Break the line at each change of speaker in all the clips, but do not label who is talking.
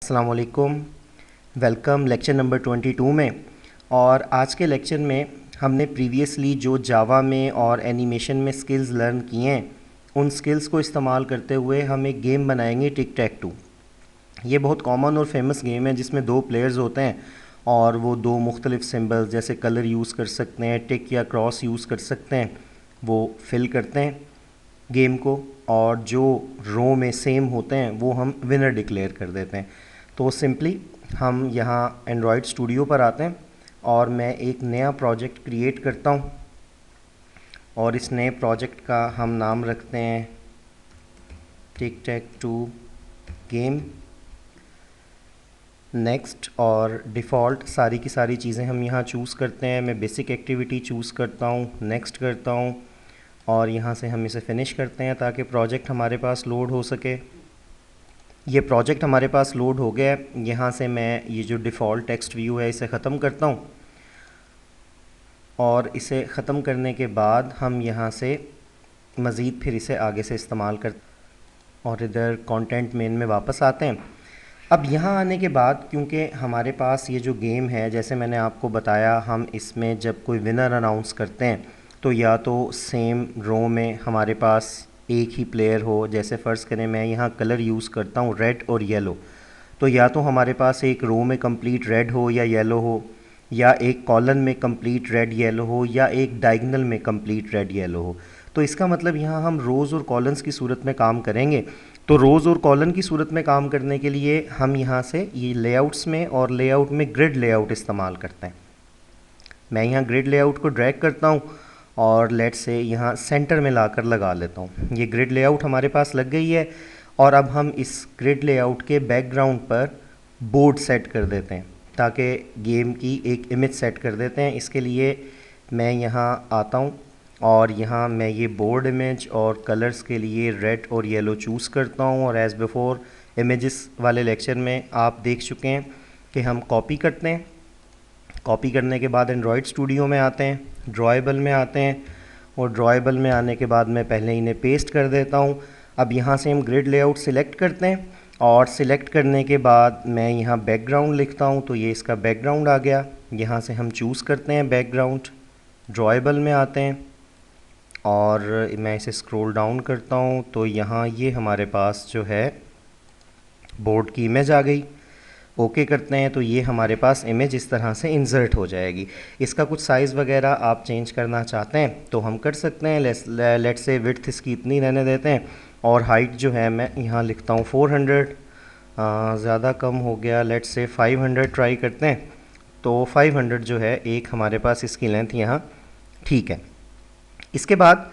अस्सलाम वालेकुम। Welcome lecture number 22 में। और आज के लेक्चर में हमने प्रीवियसली जो जावा में और एनिमेशन में स्किल्स लर्न किए हैं, उन स्किल्स को इस्तेमाल करते हुए हम एक गेम बनाएंगे, टिक टैक टू। ये बहुत कॉमन और फेमस गेम है जिसमें दो प्लेयर्स होते हैं और वो दो मुख्तलिफ सिंबल्स जैसे कलर यूज़ कर सकते हैं, टिक या क्रॉस यूज़ कर सकते हैं, वो फिल करते हैं गेम को, और जो रो में सेम होते हैं वो हम विनर डिक्लेयर कर देते हैं। तो सिंपली हम यहाँ एंड्रॉयड स्टूडियो पर आते हैं और मैं एक नया प्रोजेक्ट क्रिएट करता हूँ और इस नए प्रोजेक्ट का हम नाम रखते हैं टिक टैक टू गेम। नेक्स्ट और डिफ़ॉल्ट सारी की सारी चीज़ें हम यहाँ चूज़ करते हैं। मैं बेसिक एक्टिविटी चूज़ करता हूँ, नेक्स्ट करता हूँ और यहाँ से हम इसे फ़िनिश करते हैं ताकि प्रोजेक्ट हमारे पास लोड हो सके। ये प्रोजेक्ट हमारे पास लोड हो गया है। यहाँ से मैं ये जो डिफ़ॉल्ट टेक्स्ट व्यू है इसे ख़त्म करता हूँ और इसे ख़त्म करने के बाद हम यहाँ से मज़ीद फिर इसे आगे से इस्तेमाल कर और इधर कंटेंट मेन में वापस आते हैं। अब यहाँ आने के बाद क्योंकि हमारे पास ये जो गेम है, जैसे मैंने आपको बताया, हम इसमें जब कोई विनर अनाउंस करते हैं तो या तो सेम रो में हमारे पास एक ही प्लेयर हो। जैसे फ़र्ज़ करें मैं यहाँ कलर यूज़ करता हूँ रेड और येलो, तो या तो हमारे पास एक रो में कंप्लीट रेड हो या येलो हो, या एक कॉलन में कंप्लीट रेड येलो हो, या एक डायगोनल में कंप्लीट रेड येलो हो। तो इसका मतलब यहाँ हम रोज़ और कॉलन्स की सूरत में काम करेंगे। तो रोज़ और कॉलन की सूरत में काम करने के लिए हम यहाँ से ये लेआउट्स में और लेआउट में ग्रिड लेआउट इस्तेमाल करते हैं। मैं यहाँ ग्रिड लेआउट को ड्रैग करता हूँ और लेट से यहाँ सेंटर में लाकर लगा लेता हूँ। ये ग्रिड लेआउट हमारे पास लग गई है और अब हम इस ग्रिड लेआउट के बैकग्राउंड पर बोर्ड सेट कर देते हैं ताकि गेम की एक इमेज सेट कर देते हैं। इसके लिए मैं यहाँ आता हूँ और यहाँ मैं ये बोर्ड इमेज और कलर्स के लिए रेड और येलो चूज़ करता हूँ। और एज़ बिफोर इमेजेस वाले लेक्चर में आप देख चुके हैं कि हम कॉपी करते हैं। कॉपी करने के बाद एंड्रॉयड स्टूडियो में आते हैं, ड्रॉएबल में आते हैं और ड्रॉएबल में आने के बाद मैं पहले इन्हें पेस्ट कर देता हूँ। अब यहाँ से हम ग्रिड लेआउट सिलेक्ट करते हैं और सिलेक्ट करने के बाद मैं यहाँ बैकग्राउंड लिखता हूँ, तो ये इसका बैकग्राउंड आ गया। यहाँ से हम चूज़ करते हैं बैकग्राउंड, ड्रॉएबल में आते हैं और मैं इसे स्क्रॉल डाउन करता हूँ तो यहाँ ये हमारे पास जो है बोर्ड की इमेज आ गई। ओके करते हैं तो ये हमारे पास इमेज इस तरह से इंसर्ट हो जाएगी। इसका कुछ साइज़ वगैरह आप चेंज करना चाहते हैं तो हम कर सकते हैं। लेट से विड्थ इसकी इतनी रहने देते हैं और हाइट जो है मैं यहाँ लिखता हूँ 400, ज़्यादा कम हो गया, लेट से 500 ट्राई करते हैं। तो 500 जो है एक हमारे पास इसकी लेंथ यहाँ ठीक है। इसके बाद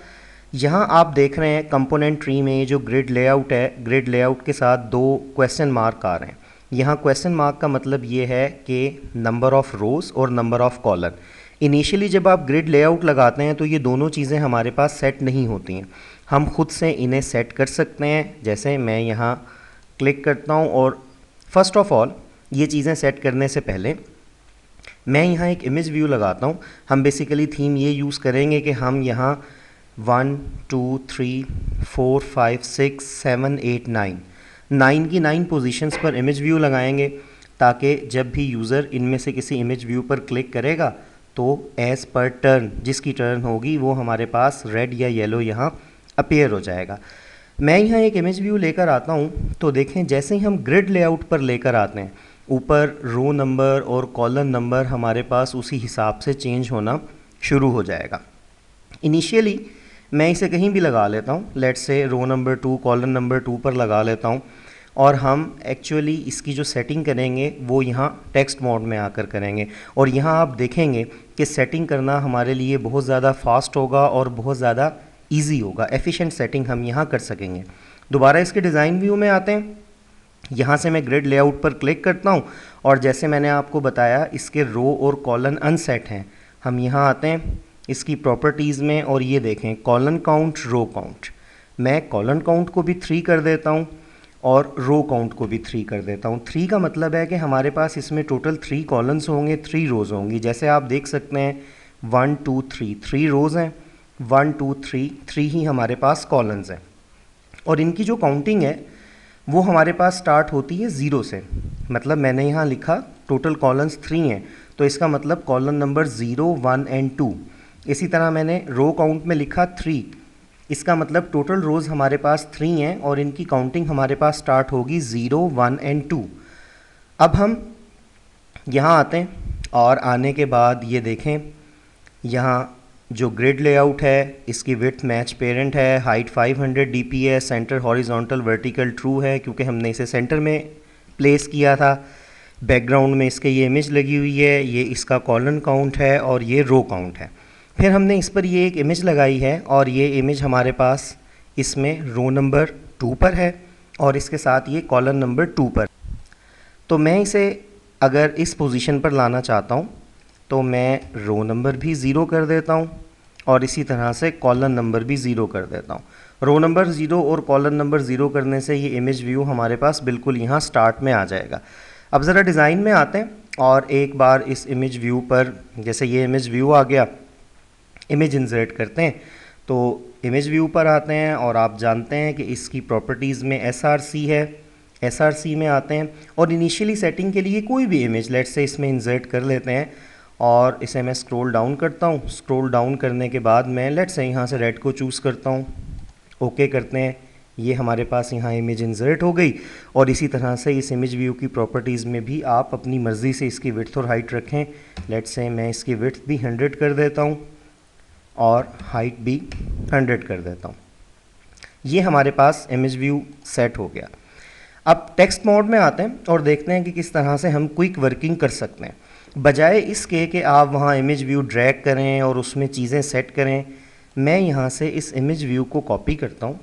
यहाँ आप देख रहे हैं कंपोनेंट ट्री में जो ग्रिड लेआउट है, ग्रिड लेआउट के साथ दो क्वेश्चन मार्क आ रहे हैं। यहाँ क्वेश्चन मार्क का मतलब ये है कि नंबर ऑफ़ रोज़ और नंबर ऑफ़ कॉलम। इनिशियली जब आप ग्रिड लेआउट लगाते हैं तो ये दोनों चीज़ें हमारे पास सेट नहीं होती हैं, हम खुद से इन्हें सेट कर सकते हैं। जैसे मैं यहाँ क्लिक करता हूँ और फर्स्ट ऑफ़ ऑल ये चीज़ें सेट करने से पहले मैं यहाँ एक इमेज व्यू लगाता हूँ। हम बेसिकली थीम ये यूज़ करेंगे कि हम यहाँ 1 2 3 4 5 6 7 8 9 की 9 पोजीशंस पर इमेज व्यू लगाएंगे ताकि जब भी यूज़र इनमें से किसी इमेज व्यू पर क्लिक करेगा तो एज़ पर टर्न जिसकी टर्न होगी वो हमारे पास रेड या येलो यहाँ अपीयर हो जाएगा। मैं यहाँ एक इमेज व्यू लेकर आता हूँ तो देखें जैसे ही हम ग्रिड लेआउट पर लेकर आते हैं ऊपर रो नंबर और कॉलम नंबर हमारे पास उसी हिसाब से चेंज होना शुरू हो जाएगा। इनिशियली मैं इसे कहीं भी लगा लेता हूँ, लेट से रो नंबर 2 कॉलम नंबर 2 पर लगा लेता हूँ और हम एक्चुअली इसकी जो सेटिंग करेंगे वो यहाँ टेक्स्ट मोड में आकर करेंगे। और यहाँ आप देखेंगे कि सेटिंग करना हमारे लिए बहुत ज़्यादा फास्ट होगा और बहुत ज़्यादा ईजी होगा, एफिशिएंट सेटिंग हम यहाँ कर सकेंगे। दोबारा इसके डिज़ाइन व्यू में आते हैं। यहाँ से मैं ग्रिड लेआउट पर क्लिक करता हूँ और जैसे मैंने आपको बताया इसके रो और कॉलन अनसेट हैं। हम यहाँ आते हैं इसकी प्रॉपर्टीज़ में और ये देखें कॉलन काउंट, रो काउंट। मैं कॉलन काउंट को भी 3 कर देता हूँ और रो काउंट को भी 3 कर देता हूँ। 3 का मतलब है कि हमारे पास इसमें टोटल 3 कॉलम्स होंगे, 3 रोज़ होंगी। जैसे आप देख सकते हैं 1 2 3 3 रोज़ हैं, 1 2 3 ही हमारे पास कॉलम्स हैं और इनकी जो काउंटिंग है वो हमारे पास स्टार्ट होती है 0 से। मतलब मैंने यहाँ लिखा टोटल कॉलम्स 3 हैं, तो इसका मतलब कॉलम नंबर 0, 1 एंड 2। इसी तरह मैंने रो काउंट में लिखा 3, इसका मतलब टोटल रोज़ हमारे पास 3 हैं और इनकी काउंटिंग हमारे पास स्टार्ट होगी 0, 1 एंड 2। अब हम यहाँ आते हैं और आने के बाद ये देखें, यहाँ जो ग्रिड लेआउट है इसकी विड्थ मैच पेरेंट है, हाइट 500 dp है, सेंटर हॉरिजॉन्टल वर्टिकल ट्रू है क्योंकि हमने इसे सेंटर में प्लेस किया था। बैकग्राउंड में इसके ये इमेज लगी हुई है, ये इसका कॉलम काउंट है और ये रो काउंट है। फिर हमने इस पर ये एक इमेज लगाई है और ये इमेज हमारे पास इसमें रो नंबर 2 पर है और इसके साथ ये कॉलम नंबर 2 पर। तो मैं इसे अगर इस पोजीशन पर लाना चाहता हूँ तो मैं रो नंबर भी 0 कर देता हूँ और इसी तरह से कॉलम नंबर भी 0 कर देता हूँ। रो नंबर 0 और कॉलम नंबर 0 करने से ये इमेज व्यू हमारे पास बिल्कुल यहाँ स्टार्ट में आ जाएगा। अब ज़रा डिज़ाइन में आते हैं और एक बार इस इमेज व्यू पर, जैसे ये इमेज व्यू आ गया, इमेज इंसर्ट करते हैं। तो इमेज व्यू पर आते हैं और आप जानते हैं कि इसकी प्रॉपर्टीज़ में SRC है, SRC में आते हैं और इनिशियली सेटिंग के लिए कोई भी इमेज लेट्स से इसमें इंसर्ट कर लेते हैं और इसे मैं स्क्रॉल डाउन करता हूँ। स्क्रॉल डाउन करने के बाद मैं लेट्स से यहाँ से रेड को चूज़ करता हूँ, ओके करते हैं। ये हमारे पास यहाँ इमेज इंसर्ट हो गई और इसी तरह से इस इमेज व्यू की प्रॉपर्टीज़ में भी आप अपनी मर्ज़ी से इसकी विड्थ और हाइट रखें। लेट्स से मैं इसकी विड्थ भी 100 कर देता हूँ और हाइट भी 100 कर देता हूँ। ये हमारे पास इमेज व्यू सेट हो गया। अब टेक्स्ट मोड में आते हैं और देखते हैं कि किस तरह से हम क्विक वर्किंग कर सकते हैं। बजाय इसके कि आप वहाँ इमेज व्यू ड्रैग करें और उसमें चीज़ें सेट करें, मैं यहाँ से इस इमेज व्यू को कॉपी करता हूँ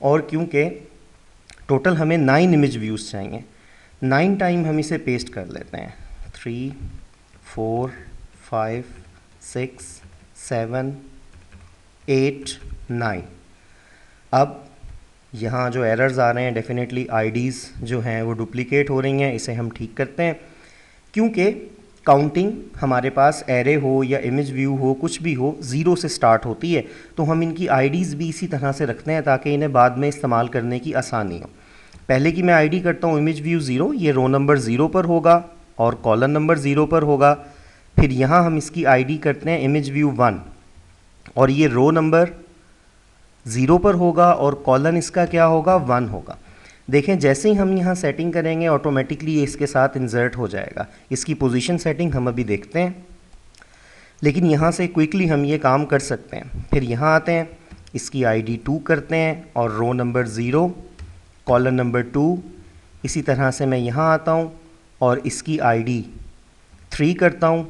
और क्योंकि टोटल हमें 9 इमेज व्यूज़ चाहिए, 9 टाइम हम इसे पेस्ट कर लेते हैं। 3, 4, 5, 6, 7, 8, 9। अब यहाँ जो एरर्स आ रहे हैं, डेफिनेटली आईडीज़ जो हैं वो डुप्लीकेट हो रही हैं, इसे हम ठीक करते हैं। क्योंकि काउंटिंग हमारे पास एरे हो या इमेज व्यू हो, कुछ भी हो, 0 से स्टार्ट होती है, तो हम इनकी आईडीज़ भी इसी तरह से रखते हैं ताकि इन्हें बाद में इस्तेमाल करने की आसानी हो। पहले की मैं आईडी करता हूँ इमेज व्यू 0, ये रो नंबर 0 पर होगा और कॉलम नंबर 0 पर होगा। फिर यहाँ हम इसकी आईडी करते हैं इमेज व्यू 1 और ये रो नंबर 0 पर होगा और कॉलम इसका क्या होगा, 1 होगा। देखें जैसे ही हम यहाँ सेटिंग करेंगे ऑटोमेटिकली ये इसके साथ इंसर्ट हो जाएगा। इसकी पोजीशन सेटिंग हम अभी देखते हैं, लेकिन यहाँ से क्विकली हम ये काम कर सकते हैं। फिर यहाँ आते हैं, इसकी आईडी 2 करते हैं और रो नंबर 0, कॉलम नंबर 2। इसी तरह से मैं यहाँ आता हूँ और इसकी आईडी 3 करता हूँ।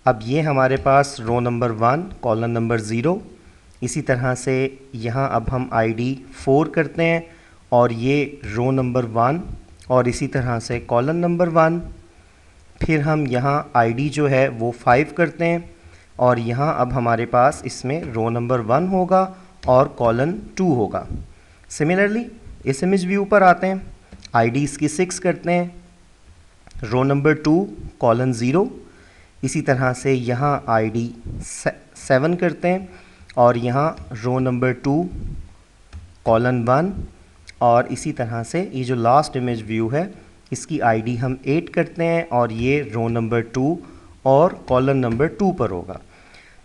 अब ये हमारे पास रो नंबर 1, कॉलम नंबर 0। इसी तरह से यहाँ अब हम आईडी 4 करते हैं और ये रो नंबर 1 और इसी तरह से कॉलम नंबर 1। फिर हम यहाँ आईडी जो है वो 5 करते हैं और यहाँ अब हमारे पास इसमें रो नंबर 1 होगा और कॉलम 2 होगा। सिमिलरली इस इमेज व्यू पर आते हैं, आईडी इसकी 6 करते हैं, रो नंबर 2, कॉलम 0। इसी तरह से यहाँ आईडी 7 करते हैं और यहाँ रो नंबर 2, कॉलम 1 और इसी तरह से ये जो लास्ट इमेज व्यू है इसकी आईडी हम 8 करते हैं और ये रो नंबर 2 और कॉलम नंबर 2 पर होगा।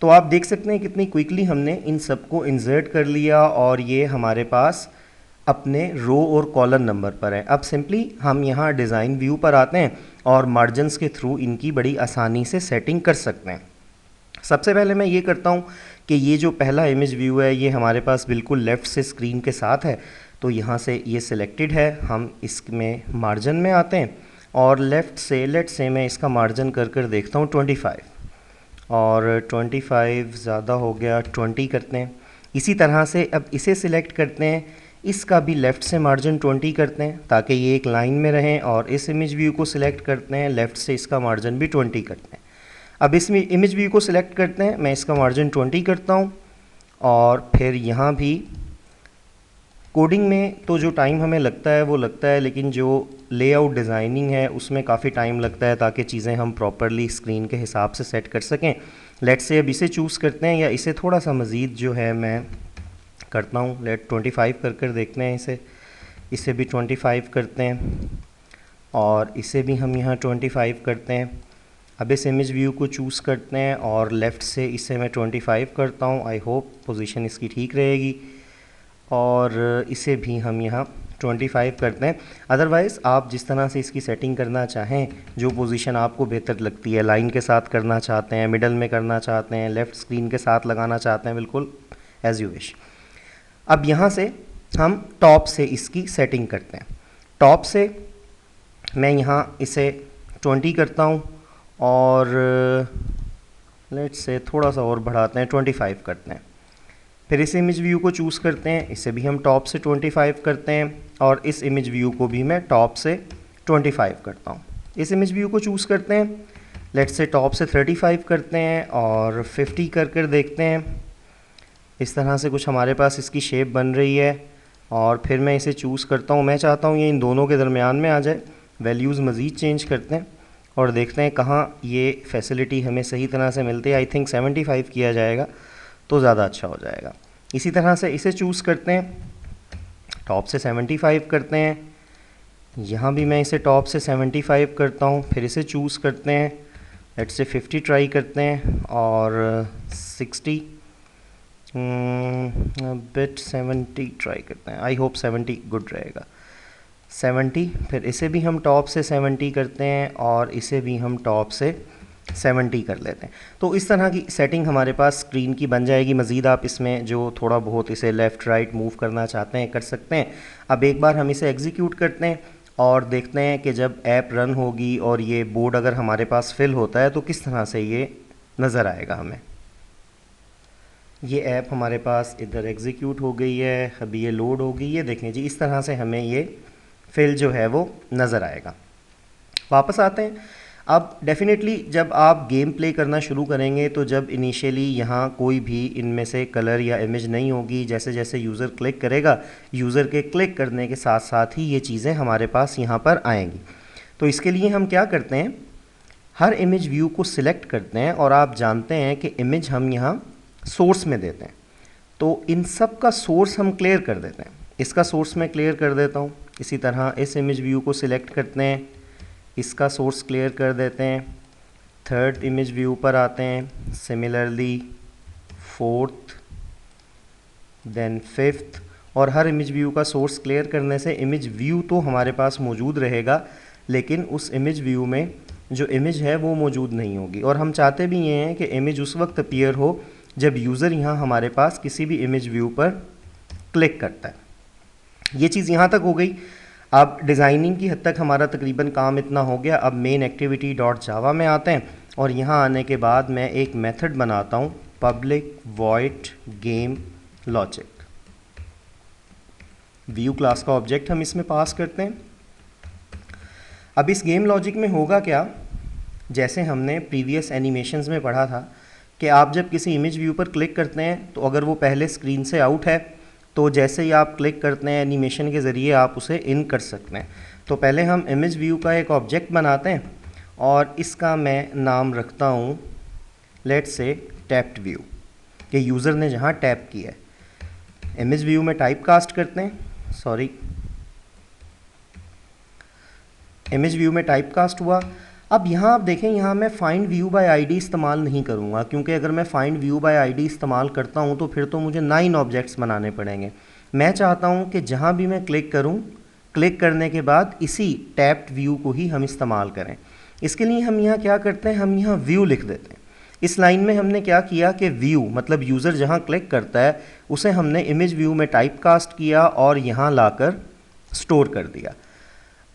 तो आप देख सकते हैं कितनी क्विकली हमने इन सबको इंसर्ट कर लिया और ये हमारे पास अपने रो और कॉलम नंबर पर है। अब सिंपली हम यहाँ डिज़ाइन व्यू पर आते हैं और मार्जिन्स के थ्रू इनकी बड़ी आसानी से सेटिंग कर सकते हैं। सबसे पहले मैं ये करता हूँ कि ये जो पहला इमेज व्यू है ये हमारे पास बिल्कुल लेफ़्ट से स्क्रीन के साथ है, तो यहाँ से ये सिलेक्टेड है। हम इसमें मार्जिन में आते हैं और लेफ़्ट से लेट से मैं इसका मार्जिन कर देखता हूँ 25 और 25 ज़्यादा हो गया, 20 करते हैं। इसी तरह से अब इसे सिलेक्ट करते हैं, इसका भी लेफ़्ट से मार्जिन 20 करते हैं ताकि ये एक लाइन में रहें और इस इमेज व्यू को सिलेक्ट करते हैं, लेफ़्ट से इसका मार्जिन भी 20 करते हैं। अब इस इमेज व्यू को सिलेक्ट करते हैं, मैं इसका मार्जिन 20 करता हूँ और फिर यहाँ भी कोडिंग में तो जो टाइम हमें लगता है वो लगता है, लेकिन जो लेआउट डिज़ाइनिंग है उसमें काफ़ी टाइम लगता है ताकि चीज़ें हम प्रॉपरली स्क्रीन के हिसाब से सेट कर सकें। लेट्स से अब इसे चूज़ करते हैं या इसे थोड़ा सा मज़ीद जो है मैं करता हूँ, लेट 25 कर देखते हैं इसे भी 25 करते हैं और इसे भी हम यहाँ 25 करते हैं। अब इस इमेज व्यू को चूज़ करते हैं और लेफ़्ट से इसे मैं 25 करता हूँ। आई होप पोजीशन इसकी ठीक रहेगी। और इसे भी हम यहाँ 25 करते हैं। अदरवाइज़ आप जिस तरह से इसकी सेटिंग करना चाहें, जो पोजीशन आपको बेहतर लगती है, लाइन के साथ करना चाहते हैं, मिडल में करना चाहते हैं, लेफ़्ट स्क्रीन के साथ लगाना चाहते हैं, बिल्कुल एज़ यू विश। अब यहाँ से हम टॉप से इसकी सेटिंग करते हैं। टॉप से मैं यहाँ इसे 20 करता हूँ और लेट्स से थोड़ा सा और बढ़ाते हैं, 25 करते हैं। फिर इस इमेज व्यू को चूज़ करते हैं, इसे भी हम टॉप से 25 करते हैं और इस इमेज व्यू को भी मैं टॉप से 25 करता हूँ। इस इमेज व्यू को चूज़ करते हैं, लेट्स से टॉप से 35 करते हैं और 50 कर देखते हैं। इस तरह से कुछ हमारे पास इसकी शेप बन रही है और फिर मैं इसे चूज़ करता हूँ। मैं चाहता हूँ ये इन दोनों के दरमियान में आ जाए। वैल्यूज़ मज़ीद चेंज करते हैं और देखते हैं कहाँ ये फैसिलिटी हमें सही तरह से मिलती है। आई थिंक 75 किया जाएगा तो ज़्यादा अच्छा हो जाएगा। इसी तरह से इसे चूज़ करते हैं, टॉप से 75 करते हैं। यहाँ भी मैं इसे टॉप से 75 करता हूँ। फिर इसे चूज़ करते हैं, लेट्स से 50 ट्राई करते हैं और 60 बिट 70 ट्राई करते हैं। आई होप 70 गुड रहेगा। 70, फिर इसे भी हम टॉप से 70 करते हैं और इसे भी हम टॉप से 70 कर लेते हैं। तो इस तरह की सेटिंग हमारे पास स्क्रीन की बन जाएगी। मज़ीद आप इसमें जो थोड़ा बहुत इसे लेफ़्ट राइट मूव करना चाहते हैं कर सकते हैं। अब एक बार हम इसे एग्जीक्यूट करते हैं और देखते हैं कि जब ऐप रन होगी और ये बोर्ड अगर हमारे पास फिल होता है तो किस तरह से ये नज़र आएगा हमें। ये ऐप हमारे पास इधर एग्जीक्यूट हो गई है, अभी ये लोड होगी। ये देखें जी, इस तरह से हमें ये फिल जो है वो नज़र आएगा। वापस आते हैं। अब डेफिनेटली जब आप गेम प्ले करना शुरू करेंगे तो जब इनिशियली यहाँ कोई भी इनमें से कलर या इमेज नहीं होगी, जैसे जैसे यूज़र क्लिक करेगा, यूज़र के क्लिक करने के साथ साथ ही ये चीज़ें हमारे पास यहाँ पर आएंगी। तो इसके लिए हम क्या करते हैं, हर इमेज व्यू को सिलेक्ट करते हैं और आप जानते हैं कि इमेज हम यहाँ सोर्स में देते हैं। तो इन सब का सोर्स हम क्लियर कर देते हैं। इसका सोर्स मैं क्लियर कर देता हूँ। इसी तरह इस इमेज व्यू को सिलेक्ट करते हैं, इसका सोर्स क्लियर कर देते हैं। थर्ड इमेज व्यू पर आते हैं, सिमिलरली फोर्थ, देन फिफ्थ, और हर इमेज व्यू का सोर्स क्लियर करने से इमेज व्यू तो हमारे पास मौजूद रहेगा, लेकिन उस इमेज व्यू में जो इमेज है वो मौजूद नहीं होगी। और हम चाहते भी ये हैं कि इमेज उस वक्त अपीयर हो जब यूज़र यहाँ हमारे पास किसी भी इमेज व्यू पर क्लिक करता है। ये चीज़ यहाँ तक हो गई। अब डिज़ाइनिंग की हद तक हमारा तकरीबन काम इतना हो गया। अब मेन एक्टिविटी डॉट जावा में आते हैं और यहाँ आने के बाद मैं एक मेथड बनाता हूँ, public void game logic. View class का ऑब्जेक्ट हम इसमें पास करते हैं। अब इस गेम लॉजिक में होगा क्या, जैसे हमने प्रीवियस एनिमेशंस में पढ़ा था कि आप जब किसी इमेज व्यू पर क्लिक करते हैं तो अगर वो पहले स्क्रीन से आउट है तो जैसे ही आप क्लिक करते हैं एनिमेशन के ज़रिए आप उसे इन कर सकते हैं। तो पहले हम इमेज व्यू का एक ऑब्जेक्ट बनाते हैं और इसका मैं नाम रखता हूँ लेट्स से टैप्ड व्यू, कि यूज़र ने जहाँ टैप किया है। इमेज व्यू में टाइप कास्ट करते हैं, इमेज व्यू में टाइप कास्ट हुआ। अब यहाँ आप देखें, यहाँ मैं फाइंड व्यू बाय आईडी इस्तेमाल नहीं करूँगा, क्योंकि अगर मैं फाइंड व्यू बाय आईडी इस्तेमाल करता हूँ तो फिर तो मुझे 9 ऑब्जेक्ट्स बनाने पड़ेंगे। मैं चाहता हूँ कि जहाँ भी मैं क्लिक करूँ, क्लिक करने के बाद इसी टैप्ड व्यू को ही हम इस्तेमाल करें। इसके लिए हम यहाँ क्या करते हैं, हम यहाँ व्यू लिख देते हैं। इस लाइन में हमने क्या किया कि व्यू मतलब यूज़र जहाँ क्लिक करता है उसे हमने इमेज व्यू में टाइप कास्ट किया और यहाँ लाकर स्टोर कर दिया।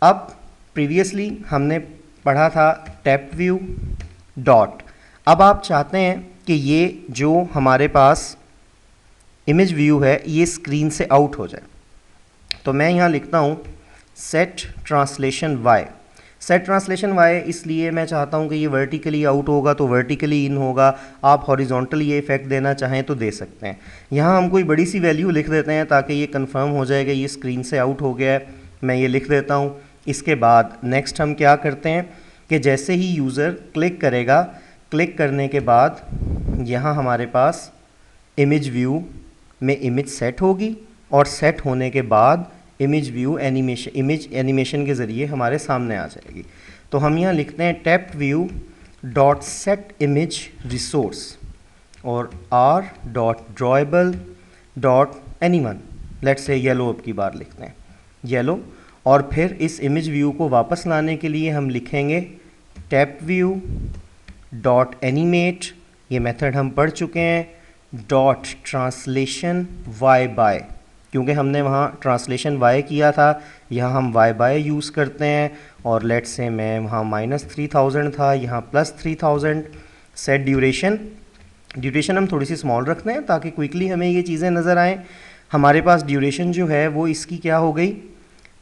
अब प्रीवियसली हमने पढ़ा था टैप्ड व्यू डॉट। अब आप चाहते हैं कि ये जो हमारे पास इमेज व्यू है ये स्क्रीन से आउट हो जाए, तो मैं यहाँ लिखता हूँ set translation Y. Set translation Y इसलिए मैं चाहता हूँ कि ये वर्टिकली आउट होगा तो वर्टिकली इन होगा। आप हॉरिजॉन्टली ये इफेक्ट देना चाहें तो दे सकते हैं। यहाँ हम कोई बड़ी सी वैल्यू लिख देते हैं ताकि ये कंफर्म हो जाए कि ये स्क्रीन से आउट हो गया है। मैं ये लिख देता हूँ। इसके बाद नेक्स्ट हम क्या करते हैं कि जैसे ही यूज़र क्लिक करेगा, क्लिक करने के बाद यहाँ हमारे पास इमेज व्यू में इमेज सेट होगी और सेट होने के बाद image view animation, image animation के ज़रिए हमारे सामने आ जाएगी। तो हम यहाँ लिखते हैं tap view dot set image resource और R dot drawable dot anyone, let's say yellow अब की बार लिखते हैं येलो। और फिर इस इमेज व्यू को वापस लाने के लिए हम लिखेंगे टैप व्यू डॉट एनिमेट, ये मेथड हम पढ़ चुके हैं, डॉट ट्रांसलेशन वाई बाय, क्योंकि हमने वहाँ ट्रांसलेशन वाई किया था, यहाँ हम वाई बाय यूज़ करते हैं। और लेट्स से मैं वहाँ -3000 था, यहाँ +3000। सेट ड्यूरेशन, ड्यूरेशन हम थोड़ी सी स्मॉल रखते हैं ताकि क्विकली हमें ये चीज़ें नज़र आएँ। हमारे पास ड्यूरेशन जो है वो इसकी क्या हो गई,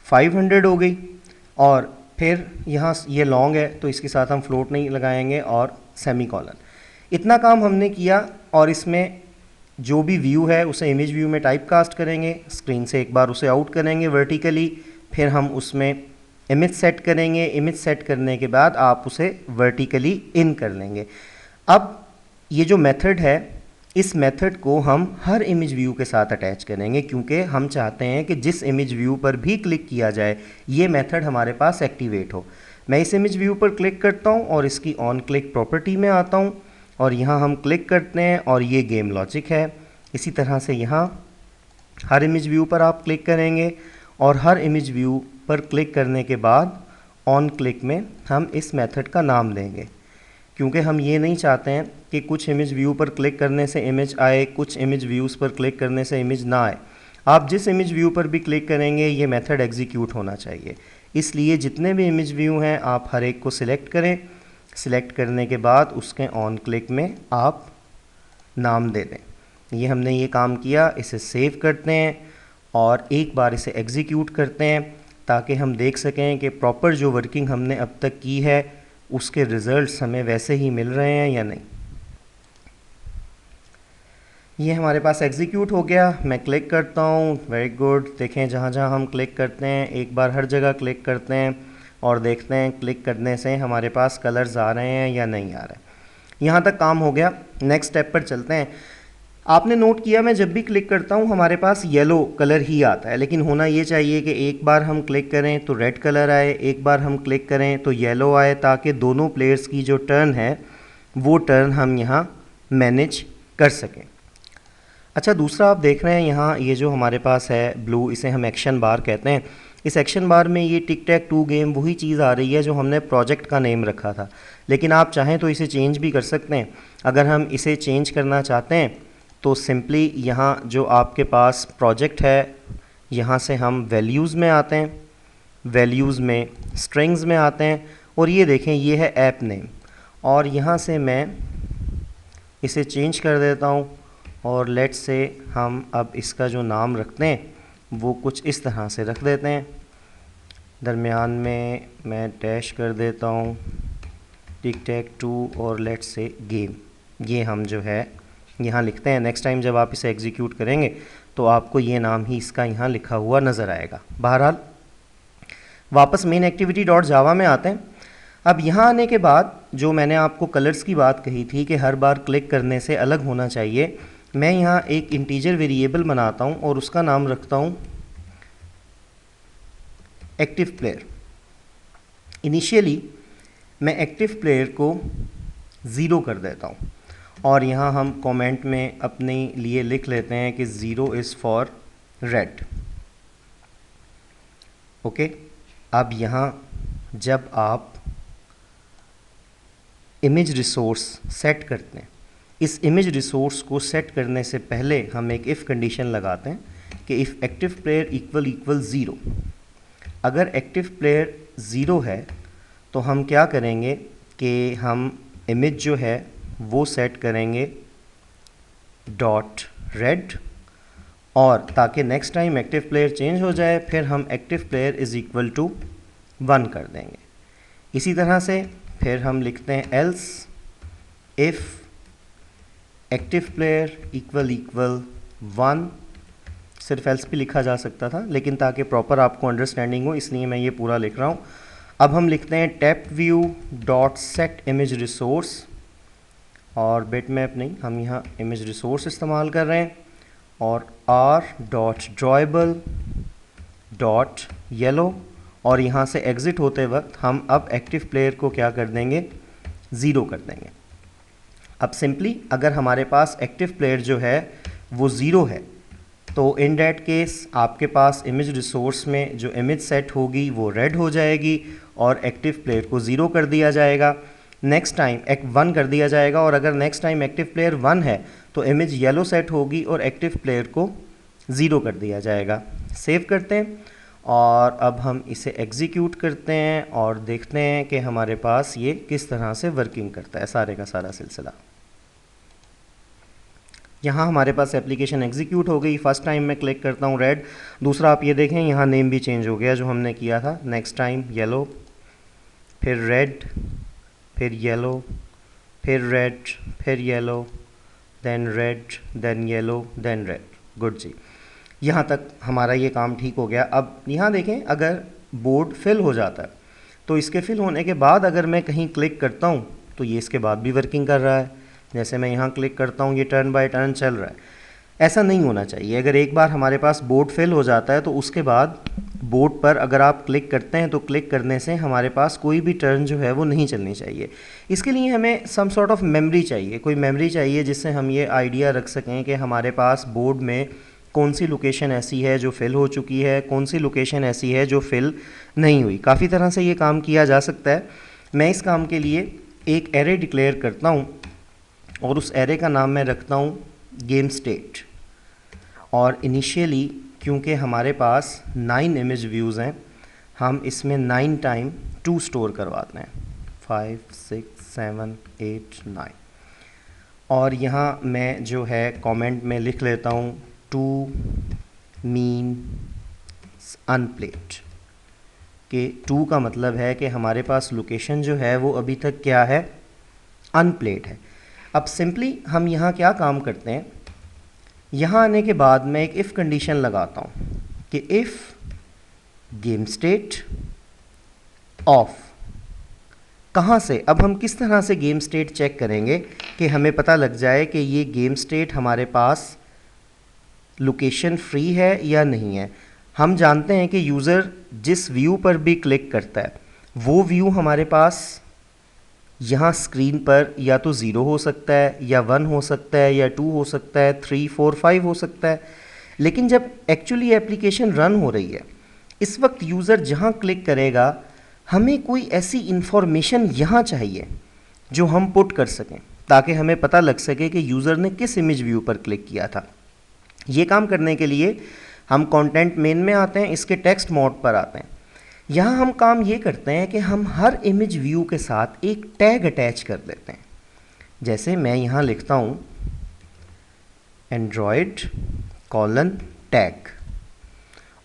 500 हो गई। और फिर यहाँ ये लॉन्ग है तो इसके साथ हम फ्लोट नहीं लगाएंगे और सेमीकोलन। इतना काम हमने किया और इसमें जो भी व्यू है उसे इमेज व्यू में टाइप कास्ट करेंगे, स्क्रीन से एक बार उसे आउट करेंगे वर्टिकली, फिर हम उसमें इमेज सेट करेंगे। इमेज सेट करने के बाद आप उसे वर्टिकली इन कर लेंगे। अब ये जो मेथड है, इस मेथड को हम हर इमेज व्यू के साथ अटैच करेंगे, क्योंकि हम चाहते हैं कि जिस इमेज व्यू पर भी क्लिक किया जाए ये मेथड हमारे पास एक्टिवेट हो। मैं इस इमेज व्यू पर क्लिक करता हूँ और इसकी ऑन क्लिक प्रॉपर्टी में आता हूँ और यहाँ हम क्लिक करते हैं और ये गेम लॉजिक है। इसी तरह से यहाँ हर इमेज व्यू पर आप क्लिक करेंगे और हर इमेज व्यू पर क्लिक करने के बाद ऑन क्लिक में हम इस मेथड का नाम देंगे, क्योंकि हम ये नहीं चाहते हैं कि कुछ इमेज व्यू पर क्लिक करने से इमेज आए, कुछ इमेज व्यूज़ पर क्लिक करने से इमेज ना आए। आप जिस इमेज व्यू पर भी क्लिक करेंगे ये मेथड एग्जीक्यूट होना चाहिए। इसलिए जितने भी इमेज व्यू हैं आप हर एक को सिलेक्ट करें। सिलेक्ट करने के बाद उसके ऑन क्लिक में आप नाम दे दें। ये हमने ये काम किया, इसे सेव करते हैं और एक बार इसे एग्जीक्यूट करते हैं ताकि हम देख सकें कि प्रॉपर जो वर्किंग हमने अब तक की है उसके रिज़ल्ट्स हमें वैसे ही मिल रहे हैं या नहीं। ये हमारे पास एग्जीक्यूट हो गया। मैं क्लिक करता हूँ, वेरी गुड। देखें जहाँ जहाँ हम क्लिक करते हैं एक बार हर जगह क्लिक करते हैं और देखते हैं क्लिक करने से हमारे पास कलर्स आ रहे हैं या नहीं आ रहे। यहाँ तक काम हो गया। नेक्स्ट स्टेप पर चलते हैं। आपने नोट किया मैं जब भी क्लिक करता हूँ हमारे पास येलो कलर ही आता है, लेकिन होना ये चाहिए कि एक बार हम क्लिक करें तो रेड कलर आए, एक बार हम क्लिक करें तो येलो आए, ताकि दोनों प्लेयर्स की जो टर्न है वो टर्न हम यहाँ मैनेज कर सकें। अच्छा, दूसरा आप देख रहे हैं यहाँ ये जो हमारे पास है ब्लू, इसे हम एक्शन बार कहते हैं। इस एक्शन बार में ये टिक टैक टू गेम वही चीज़ आ रही है जो हमने प्रोजेक्ट का नेम रखा था, लेकिन आप चाहें तो इसे चेंज भी कर सकते हैं। अगर हम इसे चेंज करना चाहते हैं तो सिंपली यहाँ जो आपके पास प्रोजेक्ट है यहाँ से हम वैल्यूज़ में आते हैं, वैल्यूज़ में स्ट्रिंग्स में आते हैं और ये देखें ये है ऐप नेम, और यहाँ से मैं इसे चेंज कर देता हूँ और लेट्स से हम अब इसका जो नाम रखते हैं वो कुछ इस तरह से रख देते हैं। दरमियान में मैं डैश कर देता हूँ टिक टैक टू और लेट्स से गेम, ये हम जो है यहाँ लिखते हैं। नेक्स्ट टाइम जब आप इसे एग्जीक्यूट करेंगे तो आपको ये नाम ही इसका यहाँ लिखा हुआ नज़र आएगा। बहरहाल वापस मेन एक्टिविटी डॉट जावा में आते हैं। अब यहाँ आने के बाद जो मैंने आपको कलर्स की बात कही थी कि हर बार क्लिक करने से अलग होना चाहिए, मैं यहाँ एक इंटीजर वेरिएबल बनाता हूँ और उसका नाम रखता हूँ एक्टिव प्लेयर। इनिशियली मैं एक्टिव प्लेयर को 0 कर देता हूँ और यहाँ हम कमेंट में अपने लिए लिख लेते हैं कि 0 इज़ फॉर रेड। ओके, अब यहाँ जब आप इमेज रिसोर्स सेट करते हैं, इस इमेज रिसोर्स को सेट करने से पहले हम एक इफ़ कंडीशन लगाते हैं कि इफ़ एक्टिव प्लेयर इक्वल 0। अगर एक्टिव प्लेयर 0 है तो हम क्या करेंगे कि हम इमेज जो है वो सेट करेंगे डॉट रेड, और ताकि next time active player change हो जाए फिर हम active player is equal to 1 कर देंगे। इसी तरह से फिर हम लिखते हैं else if active player equal 1। सिर्फ एल्स भी लिखा जा सकता था, लेकिन ताकि प्रॉपर आपको अंडरस्टैंडिंग हो इसलिए मैं ये पूरा लिख रहा हूँ। अब हम लिखते हैं tap view dot set image resource, और बिटमैप नहीं, हम यहाँ इमेज रिसोर्स इस्तेमाल कर रहे हैं, और R dot drawable dot yellow, और यहाँ से एग्ज़िट होते वक्त हम अब एक्टिव प्लेयर को क्या कर देंगे, 0 कर देंगे। अब सिंपली अगर हमारे पास एक्टिव प्लेयर जो है वो 0 है तो इन डैट केस आपके पास इमेज रिसोर्स में जो इमेज सेट होगी वो रेड हो जाएगी और एक्टिव प्लेयर को 0 कर दिया जाएगा। नेक्स्ट टाइम 1 कर दिया जाएगा, और अगर नेक्स्ट टाइम एक्टिव प्लेयर 1 है तो इमेज येलो सेट होगी और एक्टिव प्लेयर को 0 कर दिया जाएगा। सेव करते हैं और अब हम इसे एग्जीक्यूट करते हैं और देखते हैं कि हमारे पास ये किस तरह से वर्किंग करता है सारे का सारा सिलसिला। यहाँ हमारे पास एप्लीकेशन एग्जीक्यूट हो गई। फर्स्ट टाइम मैं क्लिक करता हूँ रेड, दूसरा आप ये देखें यहाँ नेम भी चेंज हो गया जो हमने किया था। नेक्स्ट टाइम येलो, फिर रेड, फिर येलो, फिर रेड, फिर yellow, then red, then yellow, then red. Good जी, यहाँ तक हमारा ये काम ठीक हो गया। अब यहाँ देखें अगर बोर्ड फिल हो जाता है तो इसके फिल होने के बाद अगर मैं कहीं क्लिक करता हूँ तो ये इसके बाद भी वर्किंग कर रहा है। जैसे मैं यहाँ क्लिक करता हूँ ये टर्न बाय टर्न चल रहा है। ऐसा नहीं होना चाहिए। अगर एक बार हमारे पास बोर्ड फिल हो जाता है तो उसके बाद बोर्ड पर अगर आप क्लिक करते हैं तो क्लिक करने से हमारे पास कोई भी टर्न जो है वो नहीं चलनी चाहिए। इसके लिए हमें सम सॉर्ट ऑफ मेमोरी चाहिए, कोई मेमोरी चाहिए जिससे हम ये आइडिया रख सकें कि हमारे पास बोर्ड में कौन सी लोकेशन ऐसी है जो फिल हो चुकी है, कौन सी लोकेशन ऐसी है जो फिल नहीं हुई। काफ़ी तरह से ये काम किया जा सकता है। मैं इस काम के लिए एक एरे डिक्लेयर करता हूँ और उस एरे का नाम मैं रखता हूँ गेम स्टेट। और इनिशियली क्योंकि हमारे पास 9 इमेज व्यूज़ हैं, हम इसमें 9 टाइम 2 स्टोर करवाते हैं, 5 6 7 8 9। और यहाँ मैं जो है कमेंट में लिख लेता हूँ 2 मीन अनप्लेड, कि 2 का मतलब है कि हमारे पास लोकेशन जो है वो अभी तक क्या है, अनप्लेड है। अब सिंपली हम यहाँ क्या काम करते हैं, यहाँ आने के बाद मैं एक इफ़ कंडीशन लगाता हूँ कि इफ़ गेम स्टेट ऑफ, कहाँ से, अब हम किस तरह से गेम स्टेट चेक करेंगे कि हमें पता लग जाए कि ये गेम स्टेट हमारे पास लोकेशन फ्री है या नहीं है। हम जानते हैं कि यूज़र जिस व्यू पर भी क्लिक करता है वो व्यू हमारे पास यहाँ स्क्रीन पर या तो 0 हो सकता है या 1 हो सकता है या 2 हो सकता है, 3 4 5 हो सकता है। लेकिन जब एक्चुअली एप्लीकेशन रन हो रही है इस वक्त यूज़र जहाँ क्लिक करेगा हमें कोई ऐसी इन्फॉर्मेशन यहाँ चाहिए जो हम पुट कर सकें ताकि हमें पता लग सके कि यूज़र ने किस इमेज व्यू पर क्लिक किया था। ये काम करने के लिए हम कंटेंट मेन में आते हैं, इसके टेक्स्ट मोड पर आते हैं। यहाँ हम काम ये करते हैं कि हम हर इमेज व्यू के साथ एक टैग अटैच कर देते हैं। जैसे मैं यहाँ लिखता हूँ एंड्रॉयड कॉलन टैग,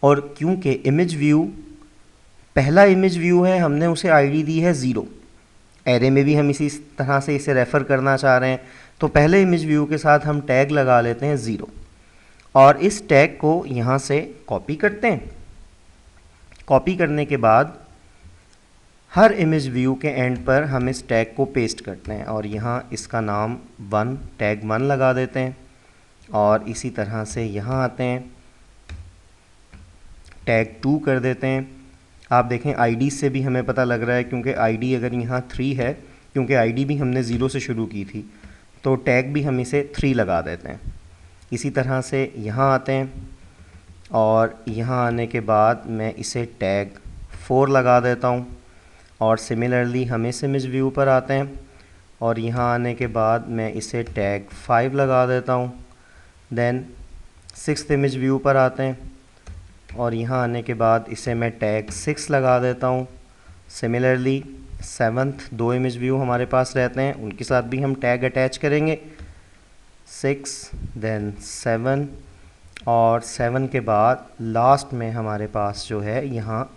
और क्योंकि इमेज व्यू पहला इमेज व्यू है हमने उसे आईडी दी है 0, एरे में भी हम इसी तरह से इसे रेफ़र करना चाह रहे हैं तो पहले इमेज व्यू के साथ हम टैग लगा लेते हैं 0 और इस टैग को यहाँ से कॉपी करते हैं। कॉपी करने के बाद हर इमेज व्यू के एंड पर हम इस टैग को पेस्ट करते हैं और यहाँ इसका नाम 1 टैग 1 लगा देते हैं। और इसी तरह से यहाँ आते हैं टैग 2 कर देते हैं। आप देखें आईडी से भी हमें पता लग रहा है क्योंकि आईडी अगर यहाँ 3 है, क्योंकि आईडी भी हमने 0 से शुरू की थी तो टैग भी हम इसे 3 लगा देते हैं। इसी तरह से यहाँ आते हैं और यहाँ आने के बाद मैं इसे टैग 4 लगा देता हूँ और सिमिलरली हम इस इमेज व्यू पर आते हैं और यहाँ आने के बाद मैं इसे टैग 5 लगा देता हूँ। देन 6th इमेज व्यू पर आते हैं और यहाँ आने के बाद इसे मैं टैग 6 लगा देता हूँ। सिमिलरली 7th 2 इमेज व्यू हमारे पास रहते हैं, उनके साथ भी हम टैग अटैच करेंगे 6 देन 7 और 7 के बाद लास्ट में हमारे पास जो है यहाँ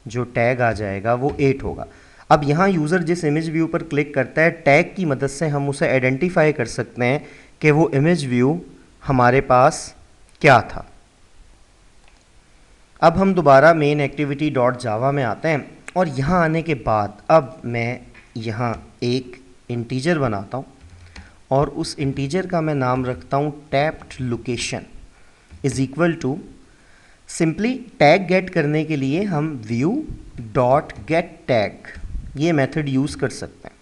जो टैग आ जाएगा वो 8 होगा। अब यहाँ यूज़र जिस इमेज व्यू पर क्लिक करता है टैग की मदद से हम उसे आइडेंटिफाई कर सकते हैं कि वो इमेज व्यू हमारे पास क्या था। अब हम दोबारा मेन एक्टिविटी डॉट जावा में आते हैं और यहाँ आने के बाद अब मैं यहाँ एक इंटीजर बनाता हूँ और उस इंटीजर का मैं नाम रखता हूँ tapped location is equal to simply tag get करने के लिए हम व्यू डॉट गेट टैग ये मेथड यूज़ कर सकते हैं।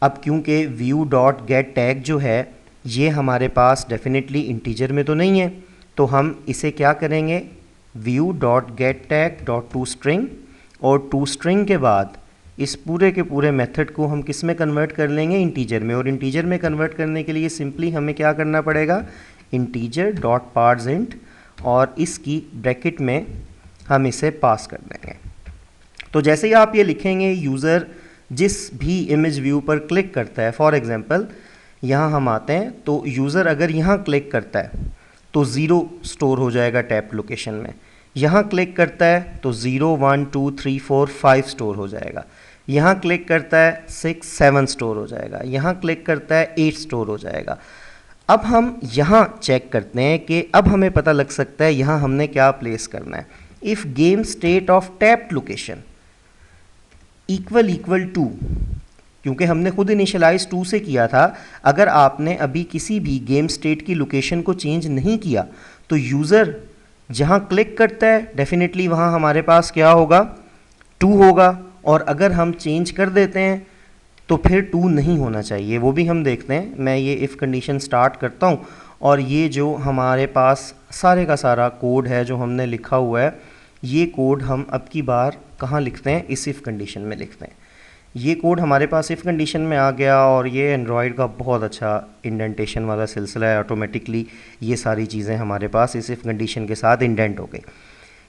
अब क्योंकि व्यू डॉट गेट टैग जो है ये हमारे पास डेफिनेटली इंटीजर में तो नहीं है, तो हम इसे क्या करेंगे, view dot get tag dot to string, और टू स्ट्रिंग के बाद इस पूरे के पूरे मेथड को हम किस में कन्वर्ट कर लेंगे, इंटीजर में। और इंटीजर में कन्वर्ट करने के लिए सिंपली हमें क्या करना पड़ेगा, इंटीजर डॉट पार्सइंट, और इसकी ब्रैकेट में हम इसे पास कर देंगे। तो जैसे ही आप ये लिखेंगे, यूज़र जिस भी इमेज व्यू पर क्लिक करता है, फॉर एग्जांपल यहाँ हम आते हैं तो यूज़र अगर यहाँ क्लिक करता है तो 0 स्टोर हो जाएगा टैप लोकेशन में, यहाँ क्लिक करता है तो 0 1 2 3 4 5 स्टोर हो जाएगा, यहाँ क्लिक करता है 6 7 स्टोर हो जाएगा, यहाँ क्लिक करता है 8 स्टोर हो जाएगा। अब हम यहाँ चेक करते हैं कि अब हमें पता लग सकता है यहाँ हमने क्या प्लेस करना है। If game state of tap location equal to, क्योंकि हमने खुद इनिशियलाइज 2 से किया था, अगर आपने अभी किसी भी गेम स्टेट की लोकेशन को चेंज नहीं किया तो यूज़र जहाँ क्लिक करता है डेफिनेटली वहाँ हमारे पास क्या होगा, 2 होगा, और अगर हम चेंज कर देते हैं तो फिर 2 नहीं होना चाहिए, वो भी हम देखते हैं। मैं ये इफ़ कंडीशन स्टार्ट करता हूँ और ये जो हमारे पास सारे का सारा कोड है जो हमने लिखा हुआ है, ये कोड हम अब की बार कहाँ लिखते हैं, इस इफ़ कंडीशन में लिखते हैं। ये कोड हमारे पास इफ़ कंडीशन में आ गया और ये एंड्रॉयड का बहुत अच्छा इंडेंटेशन वाला सिलसिला है, ऑटोमेटिकली ये सारी चीज़ें हमारे पास इस इफ़ कंडीशन के साथ इंडेंट हो गई।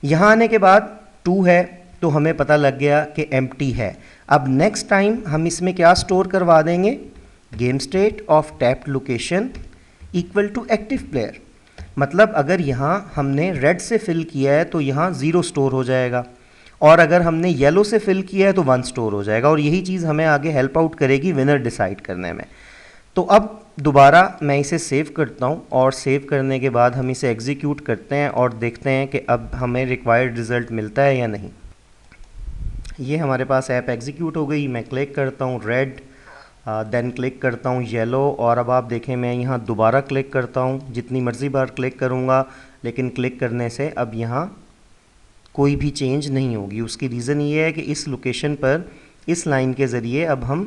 यहाँ आने के बाद 2 है तो हमें पता लग गया कि एम्प्टी है। अब नेक्स्ट टाइम हम इसमें क्या स्टोर करवा देंगे, game state of tap location equal to active player, मतलब अगर यहाँ हमने रेड से फिल किया है तो यहाँ 0 स्टोर हो जाएगा, और अगर हमने येलो से फिल किया है तो 1 स्टोर हो जाएगा, और यही चीज़ हमें आगे हेल्प आउट करेगी विनर डिसाइड करने में। तो अब दोबारा मैं इसे सेव करता हूँ, और सेव करने के बाद हम इसे एग्जीक्यूट करते हैं और देखते हैं कि अब हमें रिक्वायर्ड रिज़ल्ट मिलता है या नहीं। ये हमारे पास ऐप एग्जीक्यूट हो गई। मैं क्लिक करता हूँ रेड, देन क्लिक करता हूँ येलो, और अब आप देखें मैं यहाँ दोबारा क्लिक करता हूँ, जितनी मर्ज़ी बार क्लिक करूँगा, लेकिन क्लिक करने से अब यहाँ कोई भी चेंज नहीं होगी। उसकी रीज़न ये है कि इस लोकेशन पर इस लाइन के ज़रिए अब हम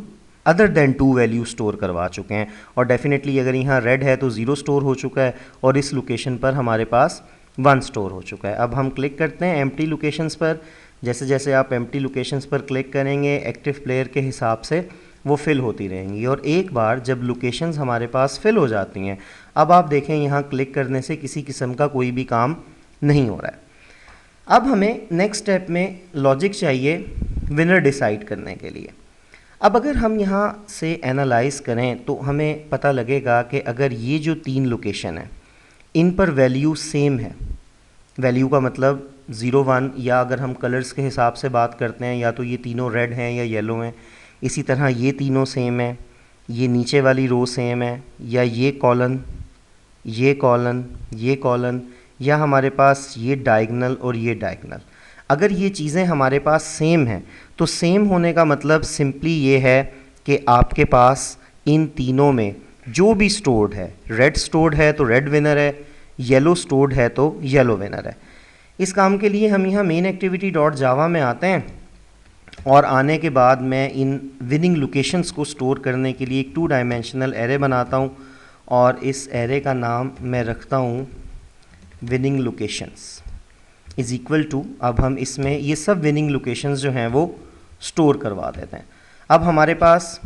अदर देन 2 वैल्यू स्टोर करवा चुके हैं, और डेफिनेटली अगर यहाँ रेड है तो 0 स्टोर हो चुका है, और इस लोकेशन पर हमारे पास 1 स्टोर हो चुका है। अब हम क्लिक करते हैं एम्प्टी लोकेशंस पर। जैसे जैसे आप एम्प्टी लोकेशंस पर क्लिक करेंगे, एक्टिव प्लेयर के हिसाब से वो फिल होती रहेंगी, और एक बार जब लोकेशंस हमारे पास फिल हो जाती हैं, अब आप देखें यहाँ क्लिक करने से किसी किस्म का कोई भी काम नहीं हो रहा है। अब हमें नेक्स्ट स्टेप में लॉजिक चाहिए विनर डिसाइड करने के लिए। अब अगर हम यहाँ से एनालाइज करें तो हमें पता लगेगा कि अगर ये जो 3 लोकेशन है इन पर वैल्यू सेम है, वैल्यू का मतलब 0 1, या अगर हम कलर्स के हिसाब से बात करते हैं या तो ये तीनों रेड हैं या येलो हैं, इसी तरह ये तीनों सेम है, ये नीचे वाली रो सेम है, या ये कॉलन ये कॉलन ये कॉलन, या हमारे पास ये डायगनल और ये डायगनल, अगर ये चीज़ें हमारे पास सेम हैं तो सेम होने का मतलब सिंपली ये है कि आपके पास इन तीनों में जो भी स्टोर्ड है, रेड स्टोर्ड है तो रेड विनर है, येलो स्टोर्ड है तो येलो विनर है। इस काम के लिए हम यहाँ मेन एक्टिविटी डॉट जावा में आते हैं, और आने के बाद मैं इन विनिंग लोकेशंस को स्टोर करने के लिए एक 2 डायमेंशनल एरे बनाता हूँ, और इस एरे का नाम मैं रखता हूँ winning locations is equal to, अब हम इसमें ये सब विनिंग लोकेशंस जो हैं वो स्टोर करवा देते हैं। अब हमारे पास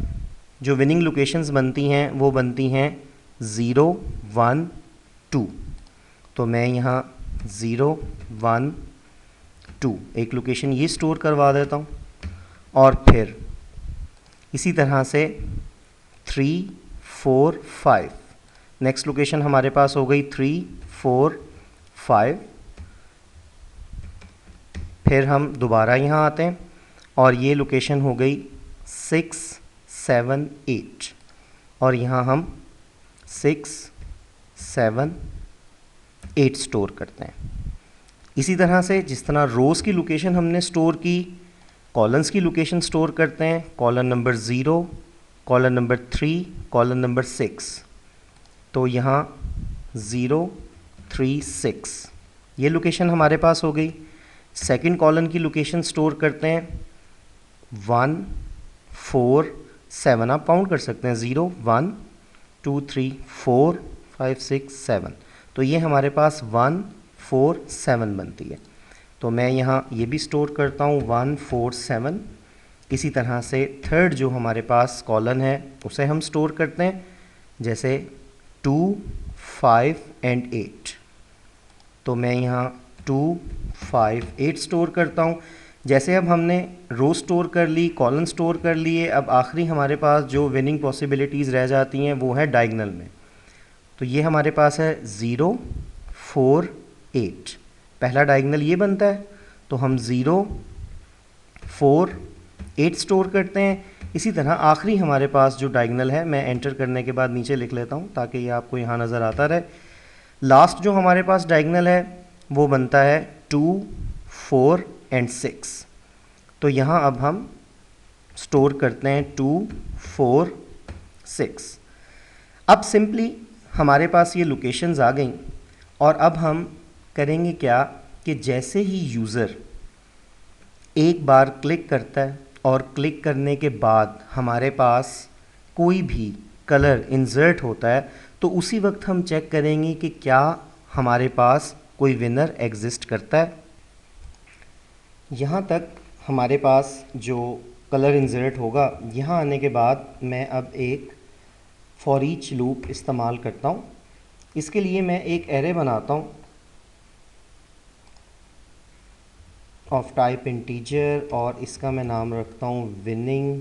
जो विनिंग लोकेशंस बनती हैं वो बनती हैं 0 1 2, तो मैं यहाँ 0 1 2 एक लोकेशन ये स्टोर करवा देता हूँ, और फिर इसी तरह से 3 4 5 नेक्स्ट लोकेशन हमारे पास हो गई 3 4 5। फिर हम दोबारा यहाँ आते हैं और ये लोकेशन हो गई 6 7 8, और यहाँ हम 6 7 8 स्टोर करते हैं। इसी तरह से जिस तरह रोज़ की लोकेशन हमने स्टोर की, कॉलम्स की लोकेशन स्टोर करते हैं, column number 0, column number 3, column number 6, तो यहाँ 0 3 6 ये लोकेशन हमारे पास हो गई। सेकंड कॉलन की लोकेशन स्टोर करते हैं 1 4 7, आप काउंट कर सकते हैं 0 1 2 3 4 5 6 7, तो ये हमारे पास 1 4 7 बनती है। तो मैं यहाँ ये भी स्टोर करता हूँ 1 4 7। इसी तरह से थर्ड जो हमारे पास कॉलन है उसे हम स्टोर करते हैं, जैसे 2 5 एंड 8, तो मैं यहाँ 2 5 8 स्टोर करता हूँ। जैसे अब हमने रो स्टोर कर ली, कॉलन स्टोर कर लिए, अब आखिरी हमारे पास जो विनिंग पॉसिबिलिटीज़ रह जाती हैं वो है डायगनल में। तो ये हमारे पास है 0 4 8, पहला डायगनल ये बनता है, तो हम 0 4 8 स्टोर करते हैं। इसी तरह आखिरी हमारे पास जो डायगनल है, मैं एंटर करने के बाद नीचे लिख लेता हूँ ताकि ये आपको यहाँ नज़र आता रहे। लास्ट जो हमारे पास डायगनल है वो बनता है 2 4 एंड 6, तो यहाँ अब हम स्टोर करते हैं 2 4 6। अब सिंपली हमारे पास ये लोकेशंस आ गई, और अब हम करेंगे क्या कि जैसे ही यूज़र एक बार क्लिक करता है और क्लिक करने के बाद हमारे पास कोई भी कलर इंसर्ट होता है, तो उसी वक्त हम चेक करेंगे कि क्या हमारे पास कोई विनर एग्जिस्ट करता है। यहाँ तक हमारे पास जो कलर इंसर्ट होगा, यहाँ आने के बाद मैं अब एक फॉर ईच लूप इस्तेमाल करता हूँ। इसके लिए मैं एक एरे बनाता हूँ ऑफ टाइप इंटीजर, और इसका मैं नाम रखता हूँ विनिंग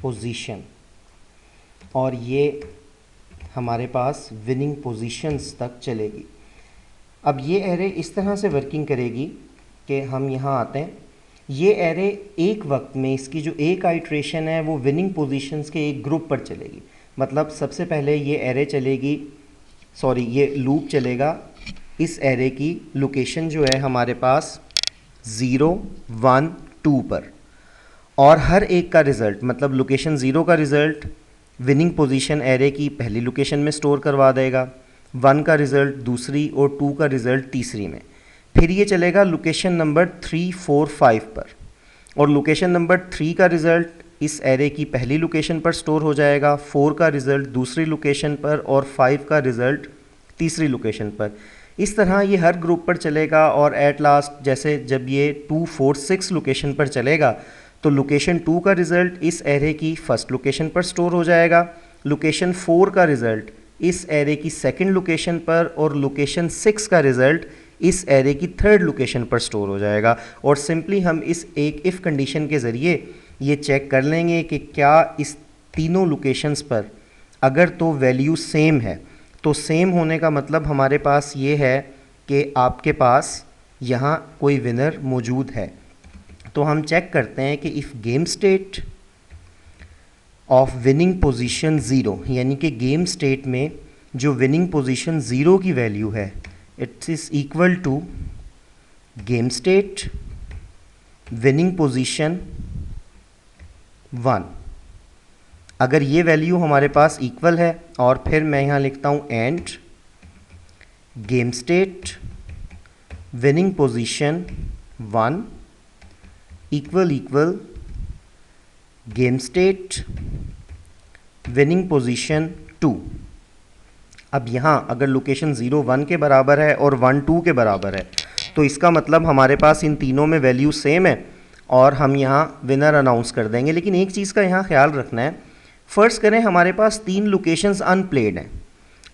पोजीशन, और ये हमारे पास विनिंग पोजीशंस तक चलेगी। अब ये एरे इस तरह से वर्किंग करेगी कि हम यहाँ आते हैं, ये एरे एक वक्त में इसकी जो एक आइट्रेशन है वो विनिंग पोजीशंस के एक ग्रुप पर चलेगी। मतलब सबसे पहले ये एरे चलेगी, सॉरी ये लूप चलेगा इस एरे की लोकेशन जो है हमारे पास 0 1 2 पर, और हर एक का रिज़ल्ट, मतलब लोकेशन 0 का रिज़ल्ट विनिंग पोजीशन एरे की पहली लोकेशन में स्टोर करवा देगा, 1 का रिज़ल्ट दूसरी और 2 का रिज़ल्ट तीसरी में। फिर ये चलेगा लोकेशन नंबर 3 4 5 पर, और लोकेशन नंबर 3 का रिज़ल्ट इस एरे की पहली लोकेशन पर स्टोर हो जाएगा, 4 का रिज़ल्ट दूसरी लोकेशन पर, और 5 का रिज़ल्ट तीसरी लोकेशन पर। इस तरह ये हर ग्रुप पर चलेगा, और एट लास्ट जैसे जब ये 2 4 6 लोकेशन पर चलेगा तो लोकेशन 2 का रिज़ल्ट इस एरे की फर्स्ट लोकेशन पर स्टोर हो जाएगा, लोकेशन 4 का रिज़ल्ट इस एरे की सेकंड लोकेशन पर, और लोकेशन 6 का रिज़ल्ट इस एरे की थर्ड लोकेशन पर स्टोर हो जाएगा। और सिंपली हम इस एक इफ़ कंडीशन के ज़रिए ये चेक कर लेंगे कि क्या इस तीनों लोकेशंस पर अगर तो वैल्यू सेम है, तो सेम होने का मतलब हमारे पास ये है कि आपके पास यहाँ कोई विनर मौजूद है। तो हम चेक करते हैं कि if game state of winning position 0, यानी कि गेम स्टेट में जो विनिंग पोजीशन 0 की वैल्यू है, it is equal to game state winning position 1। अगर ये वैल्यू हमारे पास इक्वल है, और फिर मैं यहाँ लिखता हूँ end game state winning position 1 equal equal game state winning position 2। अब यहाँ अगर लोकेशन 0 1 के बराबर है और 1 2 के बराबर है, तो इसका मतलब हमारे पास इन तीनों में वैल्यू सेम है, और हम यहाँ विनर अनाउंस कर देंगे। लेकिन एक चीज़ का यहाँ ख्याल रखना है, फ़र्ज़ करें हमारे पास 3 लोकेशंस अनप्लेड हैं।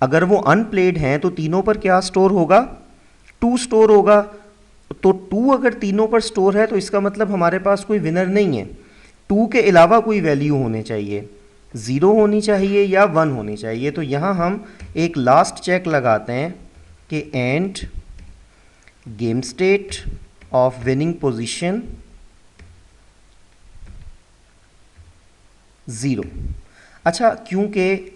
अगर वो अनप्लेड हैं तो तीनों पर क्या स्टोर होगा? 2 स्टोर होगा। तो 2 अगर तीनों पर स्टोर है तो इसका मतलब हमारे पास कोई विनर नहीं है। 2 के अलावा कोई वैल्यू होनी चाहिए, 0 होनी चाहिए या 1 होनी चाहिए। तो यहाँ हम एक लास्ट चेक लगाते हैं कि end game state of winning position 0। अच्छा, क्योंकि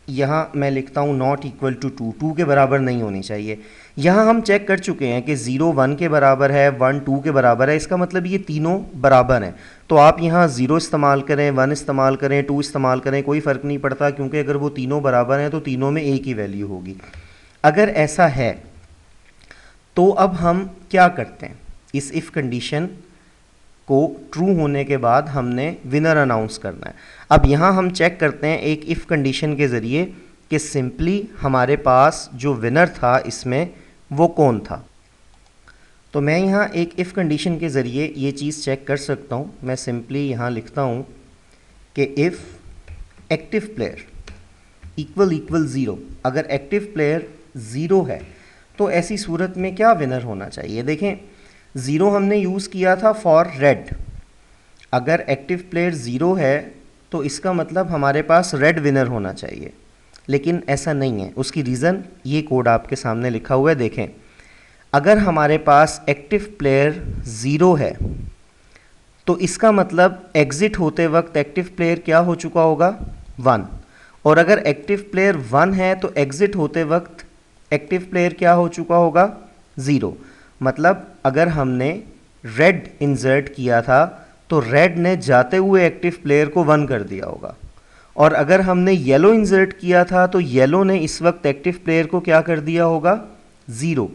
यहाँ मैं लिखता हूँ नॉट इक्वल टू 2, 2 के बराबर नहीं होनी चाहिए। यहाँ हम चेक कर चुके हैं कि 0 1 के बराबर है, 1 2 के बराबर है, इसका मतलब ये तीनों बराबर हैं। तो आप यहाँ 0 इस्तेमाल करें, 1 इस्तेमाल करें, 2 इस्तेमाल करें, कोई फ़र्क नहीं पड़ता, क्योंकि अगर वो तीनों बराबर हैं तो तीनों में एक ही वैल्यू होगी। अगर ऐसा है तो अब हम क्या करते हैं, इस इफ़ कंडीशन को ट्रू होने के बाद हमने विनर अनाउंस करना है। अब यहाँ हम चेक करते हैं एक इफ़ कंडीशन के ज़रिए कि सिंपली हमारे पास जो विनर था इसमें वो कौन था। तो मैं यहाँ एक इफ़ कंडीशन के ज़रिए ये चीज़ चेक कर सकता हूँ। मैं सिंपली यहाँ लिखता हूँ कि if active player equal zero, अगर एक्टिव प्लेयर ज़ीरो है तो ऐसी सूरत में क्या विनर होना चाहिए। देखें, ज़ीरो हमने यूज़ किया था फॉर रेड। अगर एक्टिव प्लेयर ज़ीरो है तो इसका मतलब हमारे पास रेड विनर होना चाहिए, लेकिन ऐसा नहीं है। उसकी रीज़न ये कोड आपके सामने लिखा हुआ है, देखें। अगर हमारे पास एक्टिव प्लेयर ज़ीरो है तो इसका मतलब एग्ज़िट होते वक्त एक्टिव प्लेयर क्या हो चुका होगा, 1। और अगर एक्टिव प्लेयर 1 है तो एग्ज़िट होते वक्त एक्टिव प्लेयर क्या हो चुका होगा, 0। मतलब अगर हमने रेड इंसर्ट किया था तो रेड ने जाते हुए एक्टिव प्लेयर को 1 कर दिया होगा, और अगर हमने येलो इंसर्ट किया था तो येलो ने इस वक्त एक्टिव प्लेयर को क्या कर दिया होगा, 0।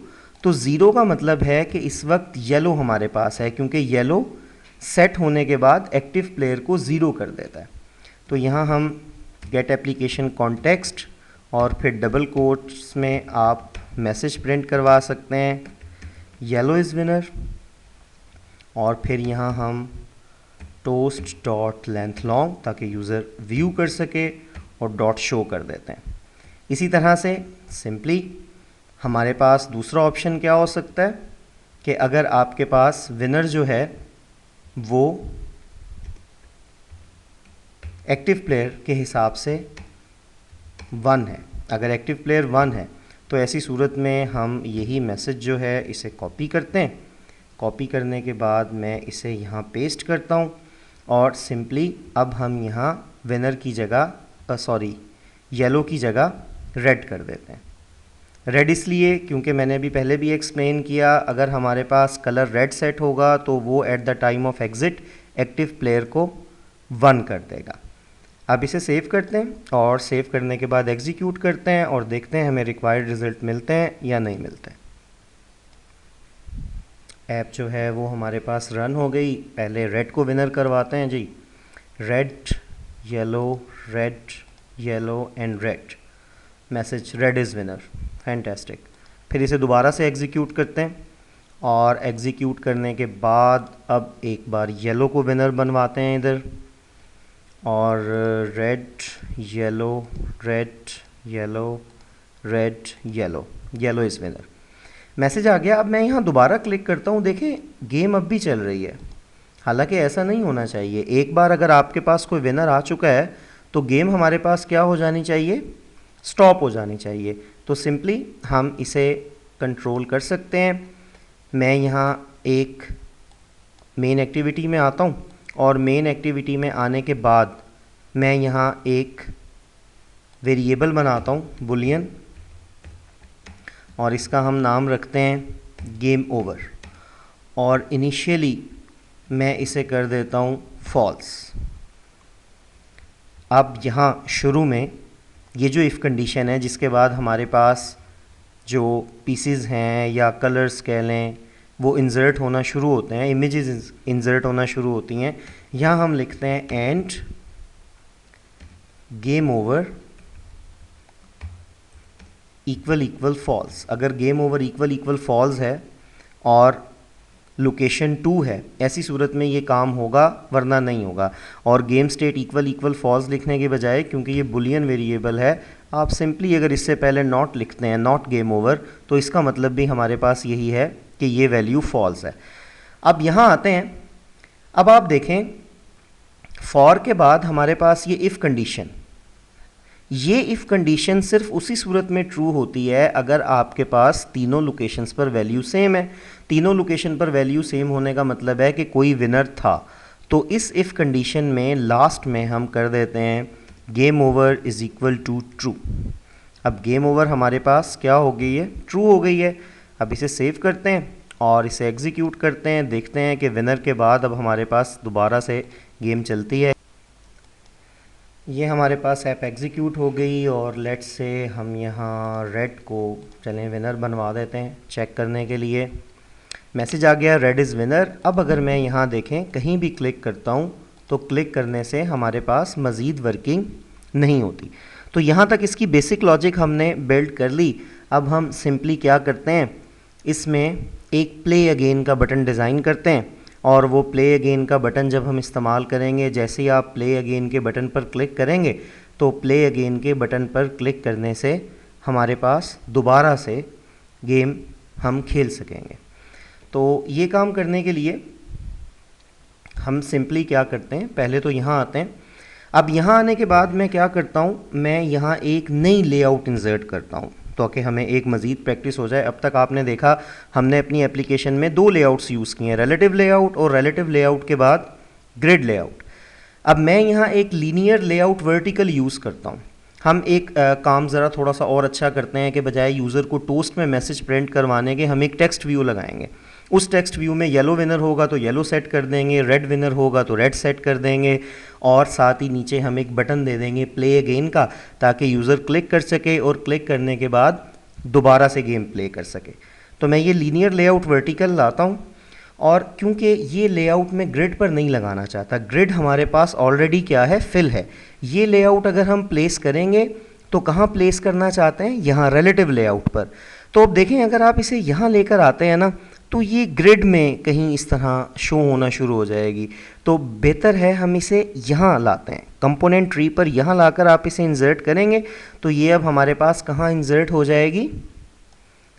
तो 0 का मतलब है कि इस वक्त येलो हमारे पास है, क्योंकि येलो सेट होने के बाद एक्टिव प्लेयर को 0 कर देता है। तो यहाँ हम गेट एप्लीकेशन कॉन्टेक्स्ट और फिर डबल कोट्स में आप मैसेज प्रिंट करवा सकते हैं, येलो इज़ विनर, और फिर यहाँ हम टोस्ट डॉट लेंथ लॉन्ग, ताकि यूज़र व्यू कर सके, और डॉट शो कर देते हैं। इसी तरह से सिंपली हमारे पास दूसरा ऑप्शन क्या हो सकता है कि अगर आपके पास विनर जो है वो एक्टिव प्लेयर के हिसाब से 1 है, अगर एक्टिव प्लेयर 1 है तो ऐसी सूरत में हम यही मैसेज जो है इसे कॉपी करते हैं। कॉपी करने के बाद मैं इसे यहाँ पेस्ट करता हूँ, और सिंपली अब हम यहाँ विनर की जगह येलो की जगह रेड कर देते हैं। रेड इसलिए क्योंकि मैंने अभी पहले भी एक्सप्लेन किया, अगर हमारे पास कलर रेड सेट होगा तो वो at the time of exit active player को 1 कर देगा। अब इसे सेव करते हैं, और सेव करने के बाद एग्जीक्यूट करते हैं और देखते हैं हमें रिक्वायर्ड रिज़ल्ट मिलते हैं या नहीं मिलते हैं। ऐप जो है वो हमारे पास रन हो गई। पहले रेड को विनर करवाते हैं जी, red yellow and red, message red is winner, fantastic. फिर इसे दोबारा से एग्जीक्यूट करते हैं, और एग्जीक्यूट करने के बाद अब एक बार येलो को विनर बनवाते हैं इधर, और red yellow is winner, message आ गया। अब मैं यहाँ दोबारा क्लिक करता हूँ, देखें गेम अब भी चल रही है। हालांकि ऐसा नहीं होना चाहिए। एक बार अगर आपके पास कोई विनर आ चुका है तो गेम हमारे पास क्या हो जानी चाहिए, स्टॉप हो जानी चाहिए। तो सिंपली हम इसे कंट्रोल कर सकते हैं। मैं यहाँ एक मेन एक्टिविटी में आता हूँ, और मेन एक्टिविटी में आने के बाद मैं यहाँ एक वेरिएबल बनाता हूँ, बुलियन, और इसका हम नाम रखते हैं गेम ओवर, और इनिशियली मैं इसे कर देता हूँ फॉल्स। अब यहाँ शुरू में ये जो इफ़ कंडीशन है जिसके बाद हमारे पास जो पीसेस हैं या कलर्स कह लें वो इंसर्ट होना शुरू होते हैं, इमेजेस इंसर्ट होना शुरू होती हैं, यहाँ हम लिखते हैं and game over equal false. अगर गेम ओवर इक्वल फॉल्स है और लोकेशन 2 है, ऐसी सूरत में ये काम होगा, वरना नहीं होगा। और गेम स्टेट इक्वल फॉल्स लिखने के बजाय, क्योंकि ये बुलियन वेरिएबल है, आप सिंपली अगर इससे पहले नॉट लिखते हैं, नॉट गेम ओवर, तो इसका मतलब भी हमारे पास यही है कि ये वैल्यू फॉल्स है। अब यहाँ आते हैं। अब आप देखें फॉर के बाद हमारे पास ये इफ़ कंडीशन, ये इफ़ कंडीशन सिर्फ उसी सूरत में ट्रू होती है अगर आपके पास तीनों लोकेशंस पर वैल्यू सेम है। तीनों लोकेशन पर वैल्यू सेम होने का मतलब है कि कोई विनर था। तो इस इफ़ कंडीशन में लास्ट में हम कर देते हैं game over is equal to true. अब गेम ओवर हमारे पास क्या हो गई है, ट्रू हो गई है। अब इसे सेव करते हैं और इसे एग्जीक्यूट करते हैं, देखते हैं कि विनर के बाद अब हमारे पास दोबारा से गेम चलती है। ये हमारे पास ऐप एग्जीक्यूट हो गई और लेट्स से हम यहाँ रेड को चलें विनर बनवा देते हैं चेक करने के लिए। मैसेज आ गया रेड इज़ विनर। अब अगर मैं यहाँ देखें कहीं भी क्लिक करता हूँ तो क्लिक करने से हमारे पास मज़ीद वर्किंग नहीं होती। तो यहाँ तक इसकी बेसिक लॉजिक हमने बिल्ड कर ली। अब हम सिंपली क्या करते हैं, इसमें एक प्ले अगेन का बटन डिज़ाइन करते हैं और वो प्ले अगेन का बटन जब हम इस्तेमाल करेंगे, जैसे ही आप प्ले अगेन के बटन पर क्लिक करेंगे तो प्ले अगेन के बटन पर क्लिक करने से हमारे पास दोबारा से गेम हम खेल सकेंगे। तो ये काम करने के लिए हम सिंपली क्या करते हैं, पहले तो यहाँ आते हैं। अब यहाँ आने के बाद मैं क्या करता हूँ, मैं यहाँ एक नई लेआउट इंसर्ट करता हूँ ताकि हमें एक मज़ीद प्रैक्टिस हो जाए। अब तक आपने देखा हमने अपनी एप्लीकेशन में दो लेआउट्स यूज़ किए हैं, रिलेटिव लेआउट और रिलेटिव लेआउट के बाद ग्रिड लेआउट। अब मैं यहाँ एक लीनियर लेआउट वर्टिकल यूज़ करता हूँ। हम एक काम ज़रा थोड़ा सा और अच्छा करते हैं कि बजाय यूज़र को टोस्ट में मैसेज प्रिंट करवाने के हम एक टेक्स्ट व्यू लगाएंगे। उस टेक्स्ट व्यू में येलो विनर होगा तो येलो सेट कर देंगे, रेड विनर होगा तो रेड सेट कर देंगे और साथ ही नीचे हम एक बटन दे देंगे प्ले अगेन का, ताकि यूज़र क्लिक कर सके और क्लिक करने के बाद दोबारा से गेम प्ले कर सके। तो मैं ये लीनियर लेआउट वर्टिकल लाता हूँ और क्योंकि ये लेआउट में ग्रिड पर नहीं लगाना चाहता, ग्रिड हमारे पास ऑलरेडी क्या है, फिल है। ये लेआउट अगर हम प्लेस करेंगे तो कहाँ प्लेस करना चाहते हैं, यहाँ रिलेटिव लेआउट पर। तो अब देखें अगर आप इसे यहाँ लेकर आते हैं ना तो ये ग्रिड में कहीं इस तरह शो होना शुरू हो जाएगी। तो बेहतर है हम इसे यहाँ लाते हैं, कंपोनेंट ट्री पर यहाँ लाकर आप इसे इंसर्ट करेंगे तो ये अब हमारे पास कहाँ इंसर्ट हो जाएगी,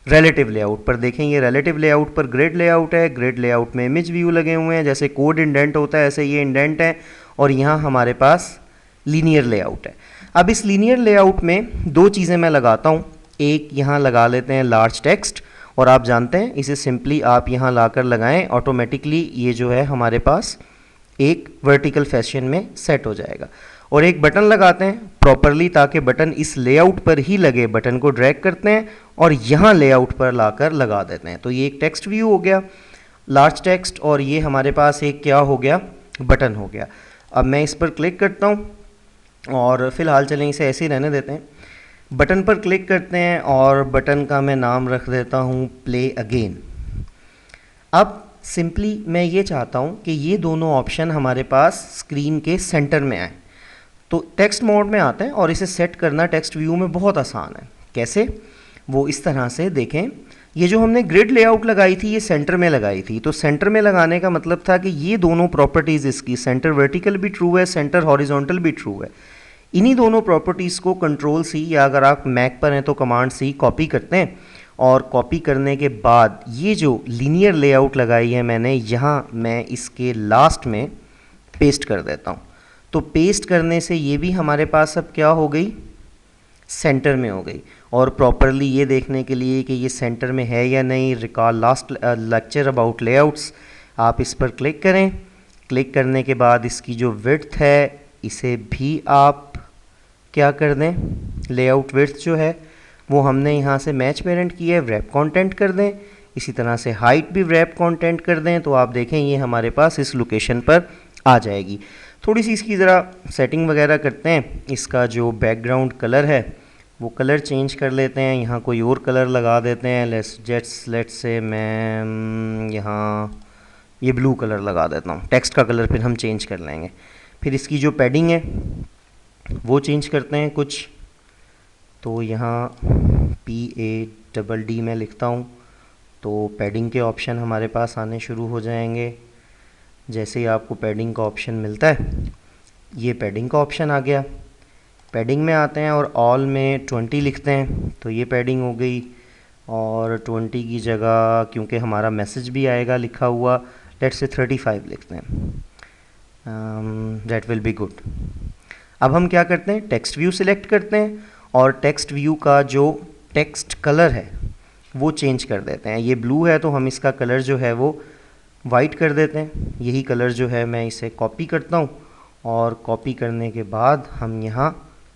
रिलेटिव लेआउट पर। देखें ये रिलेटिव लेआउट पर ग्रिड लेआउट है, ग्रिड लेआउट में इमेज व्यू लगे हुए हैं, जैसे कोड इंडेंट होता है ऐसे ये इंडेंट है और यहाँ हमारे पास लीनियर लेआउट है। अब इस लीनियर लेआउट में दो चीज़ें मैं लगाता हूँ, एक यहाँ लगा लेते हैं लार्ज टेक्स्ट, और आप जानते हैं इसे सिंपली आप यहाँ लाकर लगाएं, ऑटोमेटिकली ये जो है हमारे पास एक वर्टिकल फैशन में सेट हो जाएगा। और एक बटन लगाते हैं प्रॉपरली ताकि बटन इस लेआउट पर ही लगे, बटन को ड्रैग करते हैं और यहाँ लेआउट पर लाकर लगा देते हैं। तो ये एक टेक्स्ट व्यू हो गया, लार्ज टेक्स्ट, और ये हमारे पास एक क्या हो गया, बटन हो गया। अब मैं इस पर क्लिक करता हूँ और फिलहाल चलें इसे ऐसे ही रहने देते हैं। बटन पर क्लिक करते हैं और बटन का मैं नाम रख देता हूँ प्ले अगेन। अब सिंपली मैं ये चाहता हूँ कि ये दोनों ऑप्शन हमारे पास स्क्रीन के सेंटर में आए। तो टेक्स्ट मोड में आते हैं और इसे सेट करना टेक्स्ट व्यू में बहुत आसान है। कैसे, वो इस तरह से देखें, ये जो हमने ग्रिड लेआउट लगाई थी ये सेंटर में लगाई थी। तो सेंटर में लगाने का मतलब था कि ये दोनों प्रॉपर्टीज़ इसकी, सेंटर वर्टिकल भी ट्रू है, सेंटर हॉरिजॉन्टल भी ट्रू है। इन्हीं दोनों प्रॉपर्टीज़ को कंट्रोल सी, या अगर आप मैक पर हैं तो कमांड सी कॉपी करते हैं और कॉपी करने के बाद ये जो लीनियर लेआउट लगाई है मैंने, यहाँ मैं इसके लास्ट में पेस्ट कर देता हूँ। तो पेस्ट करने से ये भी हमारे पास अब क्या हो गई, सेंटर में हो गई। और प्रॉपरली ये देखने के लिए कि ये सेंटर में है या नहीं, recall last lecture about layouts, आप इस पर क्लिक करें। क्लिक करने के बाद इसकी जो विड्थ है इसे भी आप क्या कर दें, लेआउट विड्थ जो है वो हमने यहाँ से मैच पेरेंट की है, wrap कंटेंट कर दें। इसी तरह से हाइट भी wrap कंटेंट कर दें। तो आप देखें ये हमारे पास इस लोकेशन पर आ जाएगी। थोड़ी सी इसकी ज़रा सेटिंग वगैरह करते हैं। इसका जो बैकग्राउंड कलर है वो कलर चेंज कर लेते हैं, यहाँ कोई और कलर लगा देते हैं। लेट्स से मैं यहाँ ये ब्लू कलर लगा देता हूँ। टेक्स्ट का कलर फिर हम चेंज कर लेंगे। फिर इसकी जो पैडिंग है वो चेंज करते हैं कुछ, तो यहाँ PADD में लिखता हूँ तो पैडिंग के ऑप्शन हमारे पास आने शुरू हो जाएंगे। जैसे ही आपको पैडिंग का ऑप्शन मिलता है, ये पैडिंग का ऑप्शन आ गया। पैडिंग में आते हैं और ऑल में 20 लिखते हैं तो ये पैडिंग हो गई। और 20 की जगह क्योंकि हमारा मैसेज भी आएगा लिखा हुआ, लेट्स से 35 लिखते हैं, दैट विल बी गुड। अब हम क्या करते हैं, टेक्स्ट व्यू सिलेक्ट करते हैं और टेक्स्ट व्यू का जो टेक्स्ट कलर है वो चेंज कर देते हैं। ये ब्लू है तो हम इसका कलर जो है वो वाइट कर देते हैं। यही कलर जो है मैं इसे कॉपी करता हूँ और कॉपी करने के बाद हम यहाँ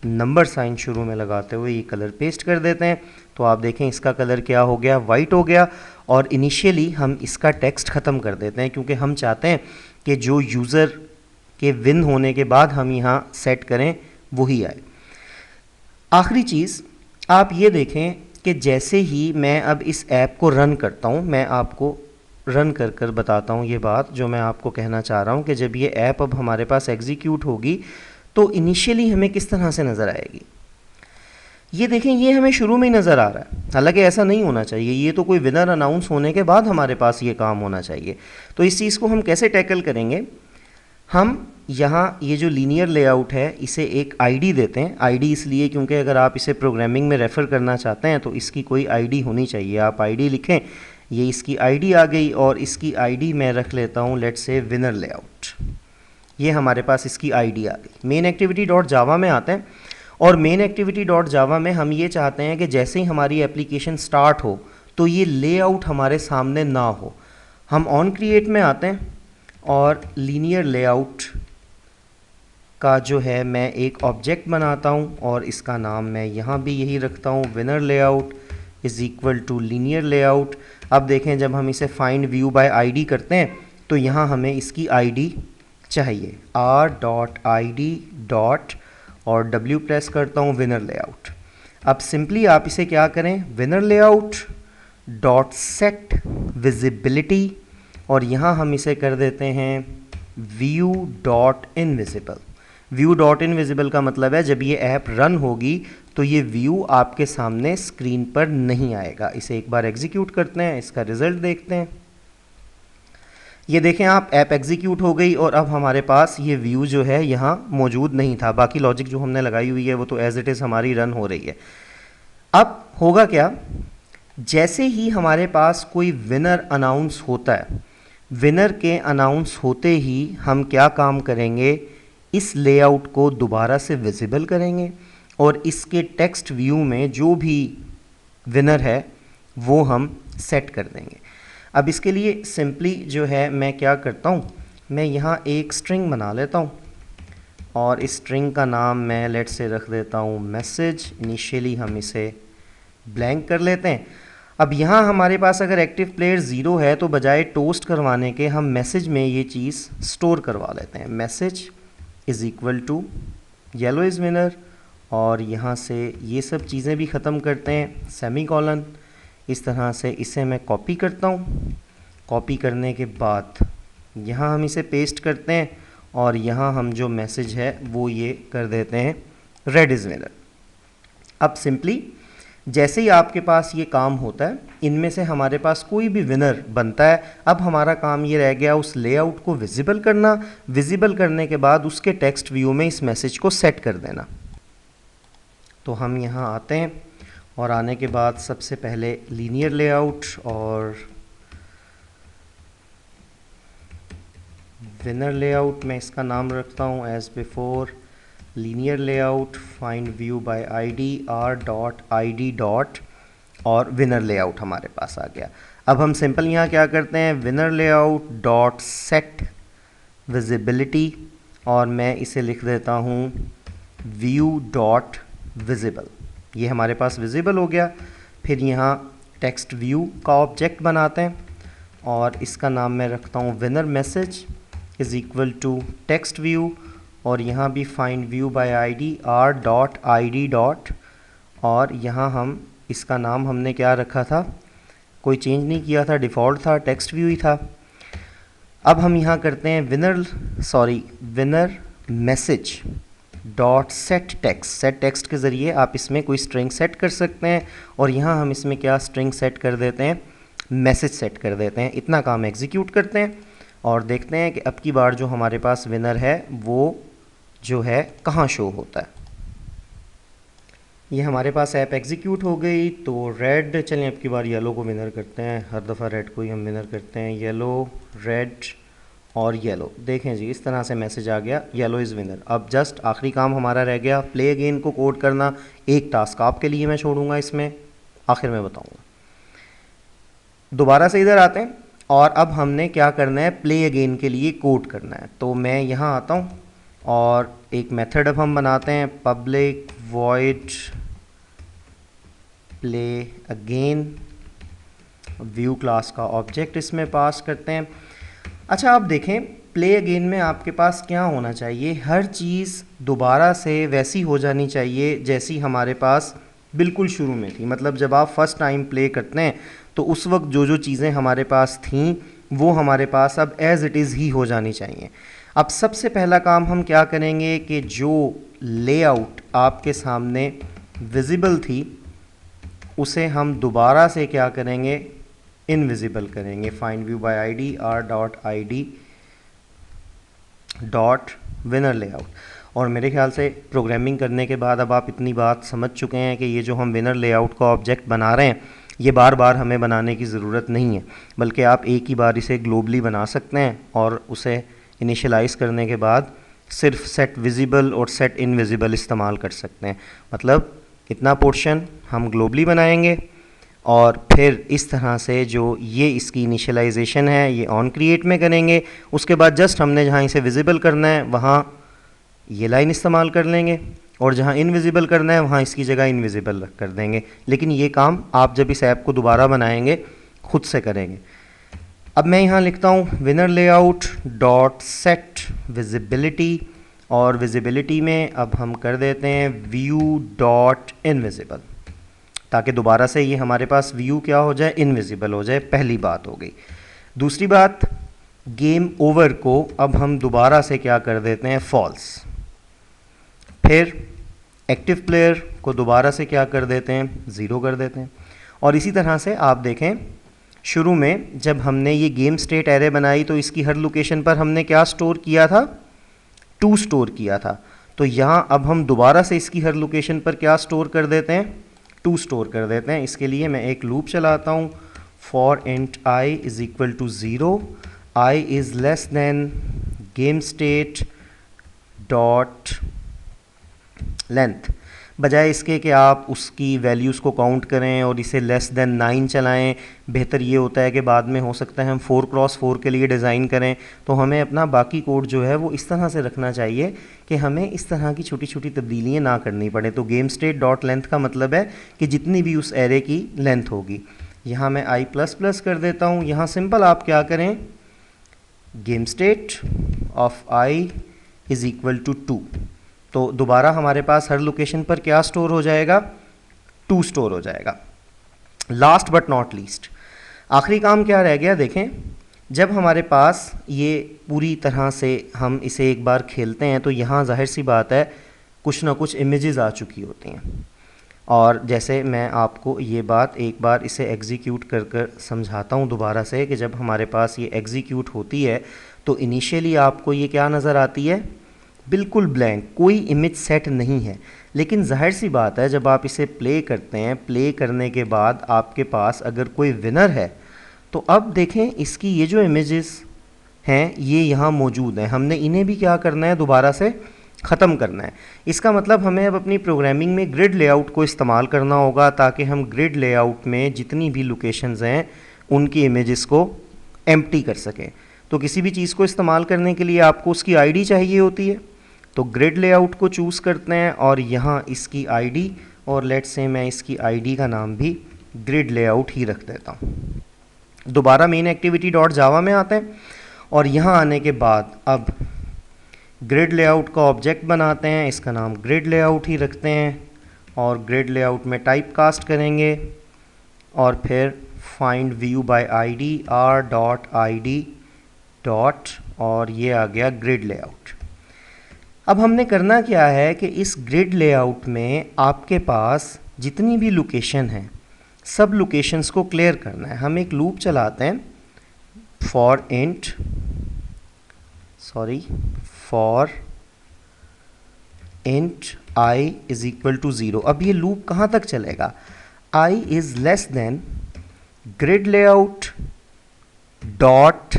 नंबर साइन शुरू में लगाते हुए ये कलर पेस्ट कर देते हैं। तो आप देखें इसका कलर क्या हो गया, वाइट हो गया। और इनिशियली हम इसका टेक्स्ट ख़त्म कर देते हैं क्योंकि हम चाहते हैं कि जो यूज़र के विन होने के बाद हम यहाँ सेट करें वही आए। आखिरी चीज़ आप ये देखें कि जैसे ही मैं अब इस ऐप को रन करता हूँ, मैं आपको रन कर कर बताता हूँ ये बात जो मैं आपको कहना चाह रहा हूँ कि जब ये ऐप अब हमारे पास एग्जीक्यूट होगी तो इनिशियली हमें किस तरह से नज़र आएगी। ये देखें, ये हमें शुरू में ही नज़र आ रहा है, हालांकि ऐसा नहीं होना चाहिए, ये तो कोई विनर अनाउंस होने के बाद हमारे पास ये काम होना चाहिए। तो इस चीज़ को हम कैसे टैकल करेंगे, हम यहाँ ये जो लीनियर लेआउट है इसे एक आईडी देते हैं। आईडी इसलिए क्योंकि अगर आप इसे प्रोग्रामिंग में रेफ़र करना चाहते हैं तो इसकी कोई आईडी होनी चाहिए। आप आईडी लिखें, ये इसकी आईडी आ गई और इसकी आईडी मैं रख लेता हूँ लेट्स से विनर लेआउट। ये हमारे पास इसकी आईडी आ गई। मेन एक्टिविटी डॉट जावा में आते हैं और मेन एक्टिविटी डॉट जावा में हम ये चाहते हैं कि जैसे ही हमारी एप्लीकेशन स्टार्ट हो तो ये लेआउट हमारे सामने ना हो। हम ऑन क्रिएट में आते हैं और लीनियर लेआउट का जो है मैं एक ऑब्जेक्ट बनाता हूँ और इसका नाम मैं यहाँ भी यही रखता हूँ, winner layout is equal to linear layout. अब देखें, जब हम इसे फाइंड व्यू बाय आईडी करते हैं तो यहाँ हमें इसकी आईडी चाहिए, r.id. और W प्रेस करता हूँ, विनर लेआउट। अब सिंपली आप इसे क्या करें, winner layout dot set visibility और यहाँ हम इसे कर देते हैं view dot invisible. View dot invisible का मतलब है जब ये ऐप रन होगी तो ये व्यू आपके सामने स्क्रीन पर नहीं आएगा। इसे एक बार एग्जीक्यूट करते हैं, इसका रिजल्ट देखते हैं। ये देखें आप, ऐप एग्जीक्यूट हो गई और अब हमारे पास ये व्यू जो है यहाँ मौजूद नहीं था। बाकी लॉजिक जो हमने लगाई हुई है वो तो एज इट इज़ हमारी रन हो रही है। अब होगा क्या, जैसे ही हमारे पास कोई विनर अनाउंस होता है, विनर के अनाउंस होते ही हम क्या काम करेंगे, इस लेआउट को दोबारा से विजिबल करेंगे और इसके टेक्स्ट व्यू में जो भी विनर है वो हम सेट कर देंगे। अब इसके लिए सिंपली जो है मैं क्या करता हूँ, मैं यहाँ एक स्ट्रिंग बना लेता हूँ और इस स्ट्रिंग का नाम मैं लेट्स से रख देता हूँ मैसेज। इनिशियली हम इसे ब्लैंक कर लेते हैं। अब यहाँ हमारे पास अगर एक्टिव प्लेयर 0 है तो बजाय टोस्ट करवाने के हम मैसेज में ये चीज़ स्टोर करवा लेते हैं। Message is equal to yellow is winner और यहाँ से ये सब चीज़ें भी ख़त्म करते हैं, सेमीकोलन। इस तरह से इसे मैं कॉपी करता हूँ। कॉपी करने के बाद यहाँ हम इसे पेस्ट करते हैं और यहाँ हम जो मैसेज है वो ये कर देते हैं रेड इज़ विनर। अब सिंपली जैसे ही आपके पास ये काम होता है, इनमें से हमारे पास कोई भी विनर बनता है। अब हमारा काम ये रह गया उस लेआउट को विजिबल करना, विजिबल करने के बाद उसके टेक्स्ट व्यू में इस मैसेज को सेट कर देना। तो हम यहाँ आते हैं और आने के बाद सबसे पहले लीनियर लेआउट और विनर लेआउट मैं इसका नाम रखता हूँ as before, linear layout find view by ID r.id. और विनर लेआउट हमारे पास आ गया। अब हम सिंपल यहाँ क्या करते हैं, winner layout dot set visibility और मैं इसे लिख देता हूँ व्यू डॉट विजिबल। ये हमारे पास विजिबल हो गया। फिर यहाँ टेक्स्ट व्यू का ऑब्जेक्ट बनाते हैं और इसका नाम मैं रखता हूँ winner message is equal to text view और यहाँ भी find view by ID r.id. और यहाँ हम इसका नाम हमने क्या रखा था, कोई चेंज नहीं किया था, डिफ़ॉल्ट था, टेक्स्ट व्यू ही था। अब हम यहाँ करते हैं winner message dot set text. Set text के ज़रिए आप इसमें कोई स्ट्रिंग सेट कर सकते हैं और यहाँ हम इसमें क्या स्ट्रिंग सेट कर देते हैं, मैसेज सेट कर देते हैं। इतना काम एग्जीक्यूट करते हैं और देखते हैं कि अब की बार जो हमारे पास विनर है वो जो है कहाँ शो होता है। ये हमारे पास ऐप एग्जीक्यूट हो गई तो रेड, चलें अब की बार येलो को विनर करते हैं। हर दफ़ा रेड को ही हम विनर करते हैं। येलो, रेड और येलो। देखें जी, इस तरह से मैसेज आ गया, येलो इज़ विनर। अब जस्ट आखिरी काम हमारा रह गया प्ले अगेन को कोड करना। एक टास्क आपके लिए मैं छोड़ूंगा, इसमें आखिर में बताऊंगा। दोबारा से इधर आते हैं और अब हमने क्या करना है, प्ले अगेन के लिए कोड करना है। तो मैं यहाँ आता हूँ और एक मेथड अब हम बनाते हैं, public void play again, view class का ऑब्जेक्ट इसमें पास करते हैं। अच्छा आप देखें, प्ले अगेन में आपके पास क्या होना चाहिए, हर चीज़ दोबारा से वैसी हो जानी चाहिए जैसी हमारे पास बिल्कुल शुरू में थी। मतलब जब आप फर्स्ट टाइम प्ले करते हैं तो उस वक्त जो जो चीज़ें हमारे पास थीं वो हमारे पास अब एज़ इट इज़ ही हो जानी चाहिए। अब सबसे पहला काम हम क्या करेंगे कि जो लेआउट आपके सामने विजिबल थी उसे हम दोबारा से क्या करेंगे, इनविजिबल करेंगे। Find view by ID r.id dot winner layout. और मेरे ख्याल से प्रोग्रामिंग करने के बाद अब आप इतनी बात समझ चुके हैं कि ये जो हम विनर लेआउट का ऑब्जेक्ट बना रहे हैं ये बार बार हमें बनाने की ज़रूरत नहीं है, बल्कि आप एक ही बार इसे ग्लोबली बना सकते हैं और उसे इनिशियलाइज़ करने के बाद सिर्फ सेट विजिबल और सेट इनविजिबल इस्तेमाल कर सकते हैं। मतलब इतना पोर्शन हम ग्लोबली बनाएंगे और फिर इस तरह से जो ये इसकी इनिशियलाइजेशन है ये ऑन क्रिएट में करेंगे। उसके बाद जस्ट हमने जहाँ इसे विजिबल करना है वहाँ ये लाइन इस्तेमाल कर लेंगे और जहाँ इनविजिबल करना है वहाँ इसकी जगह इनविजिबल कर देंगे। लेकिन ये काम आप जब इस ऐप को दोबारा बनाएंगे खुद से करेंगे। अब मैं यहाँ लिखता हूँ winner layout dot set visibility और विजिबिलिटी में अब हम कर देते हैं व्यू डॉट इनविजिबल, ताकि दोबारा से ये हमारे पास व्यू क्या हो जाए, इनविजिबल हो जाए। पहली बात हो गई। दूसरी बात, गेम ओवर को अब हम दोबारा से क्या कर देते हैं, फॉल्स। फिर एक्टिव प्लेयर को दोबारा से क्या कर देते हैं, 0 कर देते हैं। और इसी तरह से आप देखें शुरू में जब हमने ये गेम स्टेट एरे बनाई तो इसकी हर लोकेशन पर हमने क्या स्टोर किया था, 2 स्टोर किया था। तो यहाँ अब हम दोबारा से इसकी हर लोकेशन पर क्या स्टोर कर देते हैं, 2 स्टोर कर देते हैं। इसके लिए मैं एक लूप चलाता हूँ, for int i is equal to 0, i is less than game state dot length. बजाय इसके कि आप उसकी वैल्यूज़ को काउंट करें और इसे लेस देन 9 चलाएं, बेहतर ये होता है कि बाद में हो सकता है हम 4x4 के लिए डिज़ाइन करें, तो हमें अपना बाकी कोड जो है वो इस तरह से रखना चाहिए कि हमें इस तरह की छोटी छोटी तब्दीलियाँ ना करनी पड़े। तो गेम स्टेट डॉट लेंथ का मतलब है कि जितनी भी उस एरे की लेंथ होगी। यहाँ मैं i++ कर देता हूँ। यहाँ सिंपल आप क्या करें, game state of i is equal to 2। तो दोबारा हमारे पास हर लोकेशन पर क्या स्टोर हो जाएगा, 2 स्टोर हो जाएगा। लास्ट बट नॉट लीस्ट, आखिरी काम क्या रह गया, देखें जब हमारे पास ये पूरी तरह से हम इसे एक बार खेलते हैं तो यहाँ जाहिर सी बात है कुछ ना कुछ इमेजेस आ चुकी होती हैं। और जैसे मैं आपको ये बात एक बार इसे एग्जीक्यूट कर कर समझाता हूँ दोबारा से कि जब हमारे पास ये एग्जीक्यूट होती है तो इनिशियली आपको ये क्या नज़र आती है, बिल्कुल ब्लैंक, कोई इमेज सेट नहीं है। लेकिन जाहिर सी बात है जब आप इसे प्ले करते हैं, प्ले करने के बाद आपके पास अगर कोई विनर है तो अब देखें इसकी ये जो इमेजेस हैं ये यहाँ मौजूद हैं। हमने इन्हें भी क्या करना है, दोबारा से ख़त्म करना है। इसका मतलब हमें अब अपनी प्रोग्रामिंग में ग्रिड लेआउट को इस्तेमाल करना होगा ताकि हम ग्रिड लेआउट में जितनी भी लोकेशंस हैं उनकी इमेजेस को एम्प्टी कर सकें। तो किसी भी चीज़ को इस्तेमाल करने के लिए आपको उसकी आईडी चाहिए होती है। तो ग्रिड लेआउट को चूज़ करते हैं और यहाँ इसकी आईडी, और लेट्स से मैं इसकी आईडी का नाम भी ग्रिड लेआउट ही रख देता हूँ। दोबारा मेन एक्टिविटी डॉट जावा में आते हैं और यहाँ आने के बाद अब ग्रिड लेआउट का ऑब्जेक्ट बनाते हैं, इसका नाम ग्रिड लेआउट ही रखते हैं और ग्रिड लेआउट में टाइप कास्ट करेंगे और फिर find view by ID r.id dot, और ये आ गया ग्रिड लेआउट। अब हमने करना क्या है कि इस ग्रिड लेआउट में आपके पास जितनी भी लोकेशन हैं सब लोकेशंस को क्लियर करना है। हम एक लूप चलाते हैं, for int i is equal to 0। अब ये लूप कहाँ तक चलेगा, i is less than grid layout dot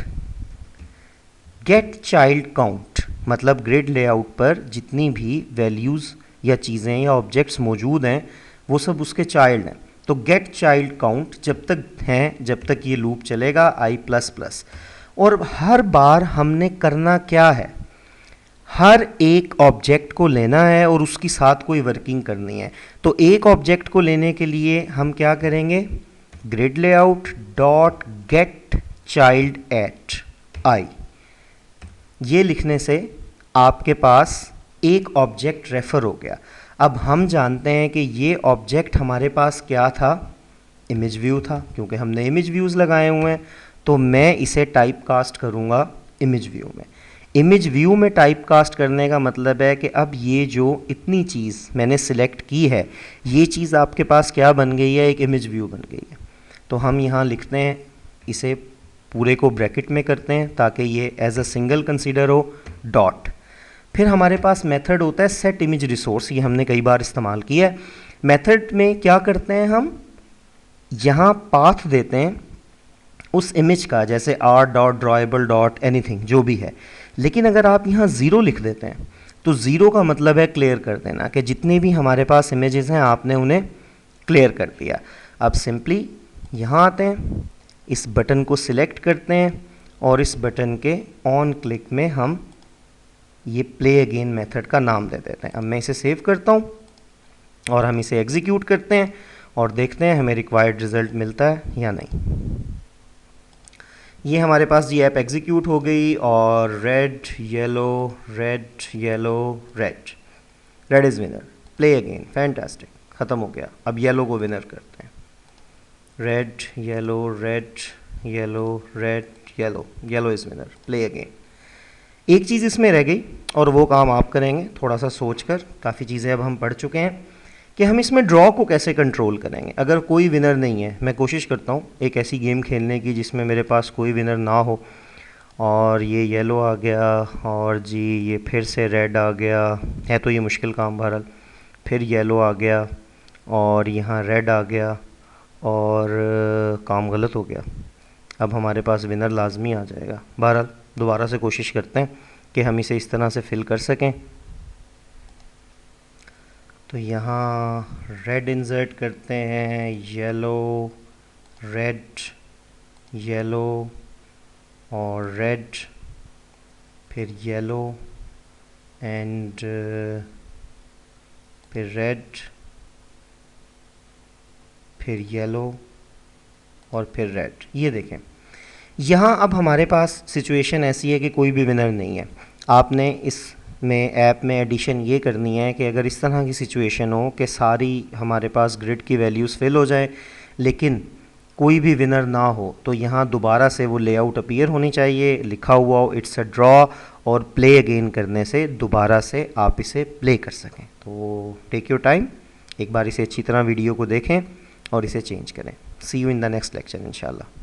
get child count. मतलब ग्रिड लेआउट पर जितनी भी वैल्यूज़ या चीज़ें या ऑब्जेक्ट्स मौजूद हैं वो सब उसके चाइल्ड हैं। तो गेट चाइल्ड काउंट जब तक हैं जब तक ये लूप चलेगा i++। और हर बार हमने करना क्या है, हर एक ऑब्जेक्ट को लेना है और उसके साथ कोई वर्किंग करनी है। तो एक ऑब्जेक्ट को लेने के लिए हम क्या करेंगे, grid layout dot get child at i। ये लिखने से आपके पास एक ऑब्जेक्ट रेफ़र हो गया। अब हम जानते हैं कि ये ऑब्जेक्ट हमारे पास क्या था, इमेज व्यू था, क्योंकि हमने इमेज व्यूज़ लगाए हुए हैं। तो मैं इसे टाइप कास्ट करूँगा इमेज व्यू में। इमेज व्यू में टाइप कास्ट करने का मतलब है कि अब ये जो इतनी चीज़ मैंने सिलेक्ट की है, ये चीज़ आपके पास क्या बन गई है, एक इमेज व्यू बन गई है। तो हम यहाँ लिखते हैं, इसे पूरे को ब्रैकेट में करते हैं ताकि ये एज अ सिंगल कंसीडर हो, डॉट। फिर हमारे पास मेथड होता है सेट इमेज रिसोर्स, ये हमने कई बार इस्तेमाल किया है। मेथड में क्या करते हैं, हम यहाँ पाथ देते हैं उस इमेज का, जैसे are dot drawable dot anything जो भी है। लेकिन अगर आप यहाँ ज़ीरो लिख देते हैं तो ज़ीरो का मतलब है क्लियर कर देना, कि जितने भी हमारे पास इमेजेस हैं आपने उन्हें क्लियर कर दिया। अब सिंपली यहाँ आते हैं, इस बटन को सिलेक्ट करते हैं और इस बटन के ऑन क्लिक में हम ये प्ले अगेन मेथड का नाम दे देते हैं। अब मैं इसे सेव करता हूँ और हम इसे एग्जीक्यूट करते हैं और देखते हैं हमें रिक्वायर्ड रिजल्ट मिलता है या नहीं। ये हमारे पास जी ऐप एग्जीक्यूट हो गई और red yellow red yellow red, red is winner, play again, fantastic, ख़त्म हो गया। अब येलो को विनर करते हैं, red yellow red yellow red yellow, yellow is winner, play again. एक चीज़ इसमें रह गई और वो काम आप करेंगे थोड़ा सा सोचकर, काफ़ी चीज़ें अब हम पढ़ चुके हैं, कि हम इसमें ड्रॉ को कैसे कंट्रोल करेंगे। अगर कोई विनर नहीं है, मैं कोशिश करता हूँ एक ऐसी गेम खेलने की जिसमें मेरे पास कोई विनर ना हो, और ये येलो आ गया और जी ये फिर से रेड आ गया, है तो ये मुश्किल काम बहरहाल, फिर येलो आ गया और यहाँ रेड आ गया और काम गलत हो गया। अब हमारे पास विनर लाजमी आ जाएगा। बहरहाल दोबारा से कोशिश करते हैं कि हम इसे इस तरह से फिल कर सकें। तो यहाँ रेड इंसर्ट करते हैं, येलो रेड येलो और रेड, फिर येलो एंड फिर रेड, फिर येलो और फिर रेड। ये देखें, यहाँ अब हमारे पास सिचुएशन ऐसी है कि कोई भी विनर नहीं है। आपने इसमें ऐप में एडिशन ये करनी है कि अगर इस तरह की सिचुएशन हो कि सारी हमारे पास ग्रिड की वैल्यूज़ फिल हो जाए लेकिन कोई भी विनर ना हो, तो यहाँ दोबारा से वो लेआउट अपीयर होनी चाहिए, लिखा हुआ हो इट्स अ ड्रॉ, और प्ले अगेन करने से दोबारा से आप इसे प्ले कर सकें। तो टेक योर टाइम, एक बार इसे अच्छी तरह वीडियो को देखें और इसे चेंज करें। See you in the next lecture इंशाल्लाह।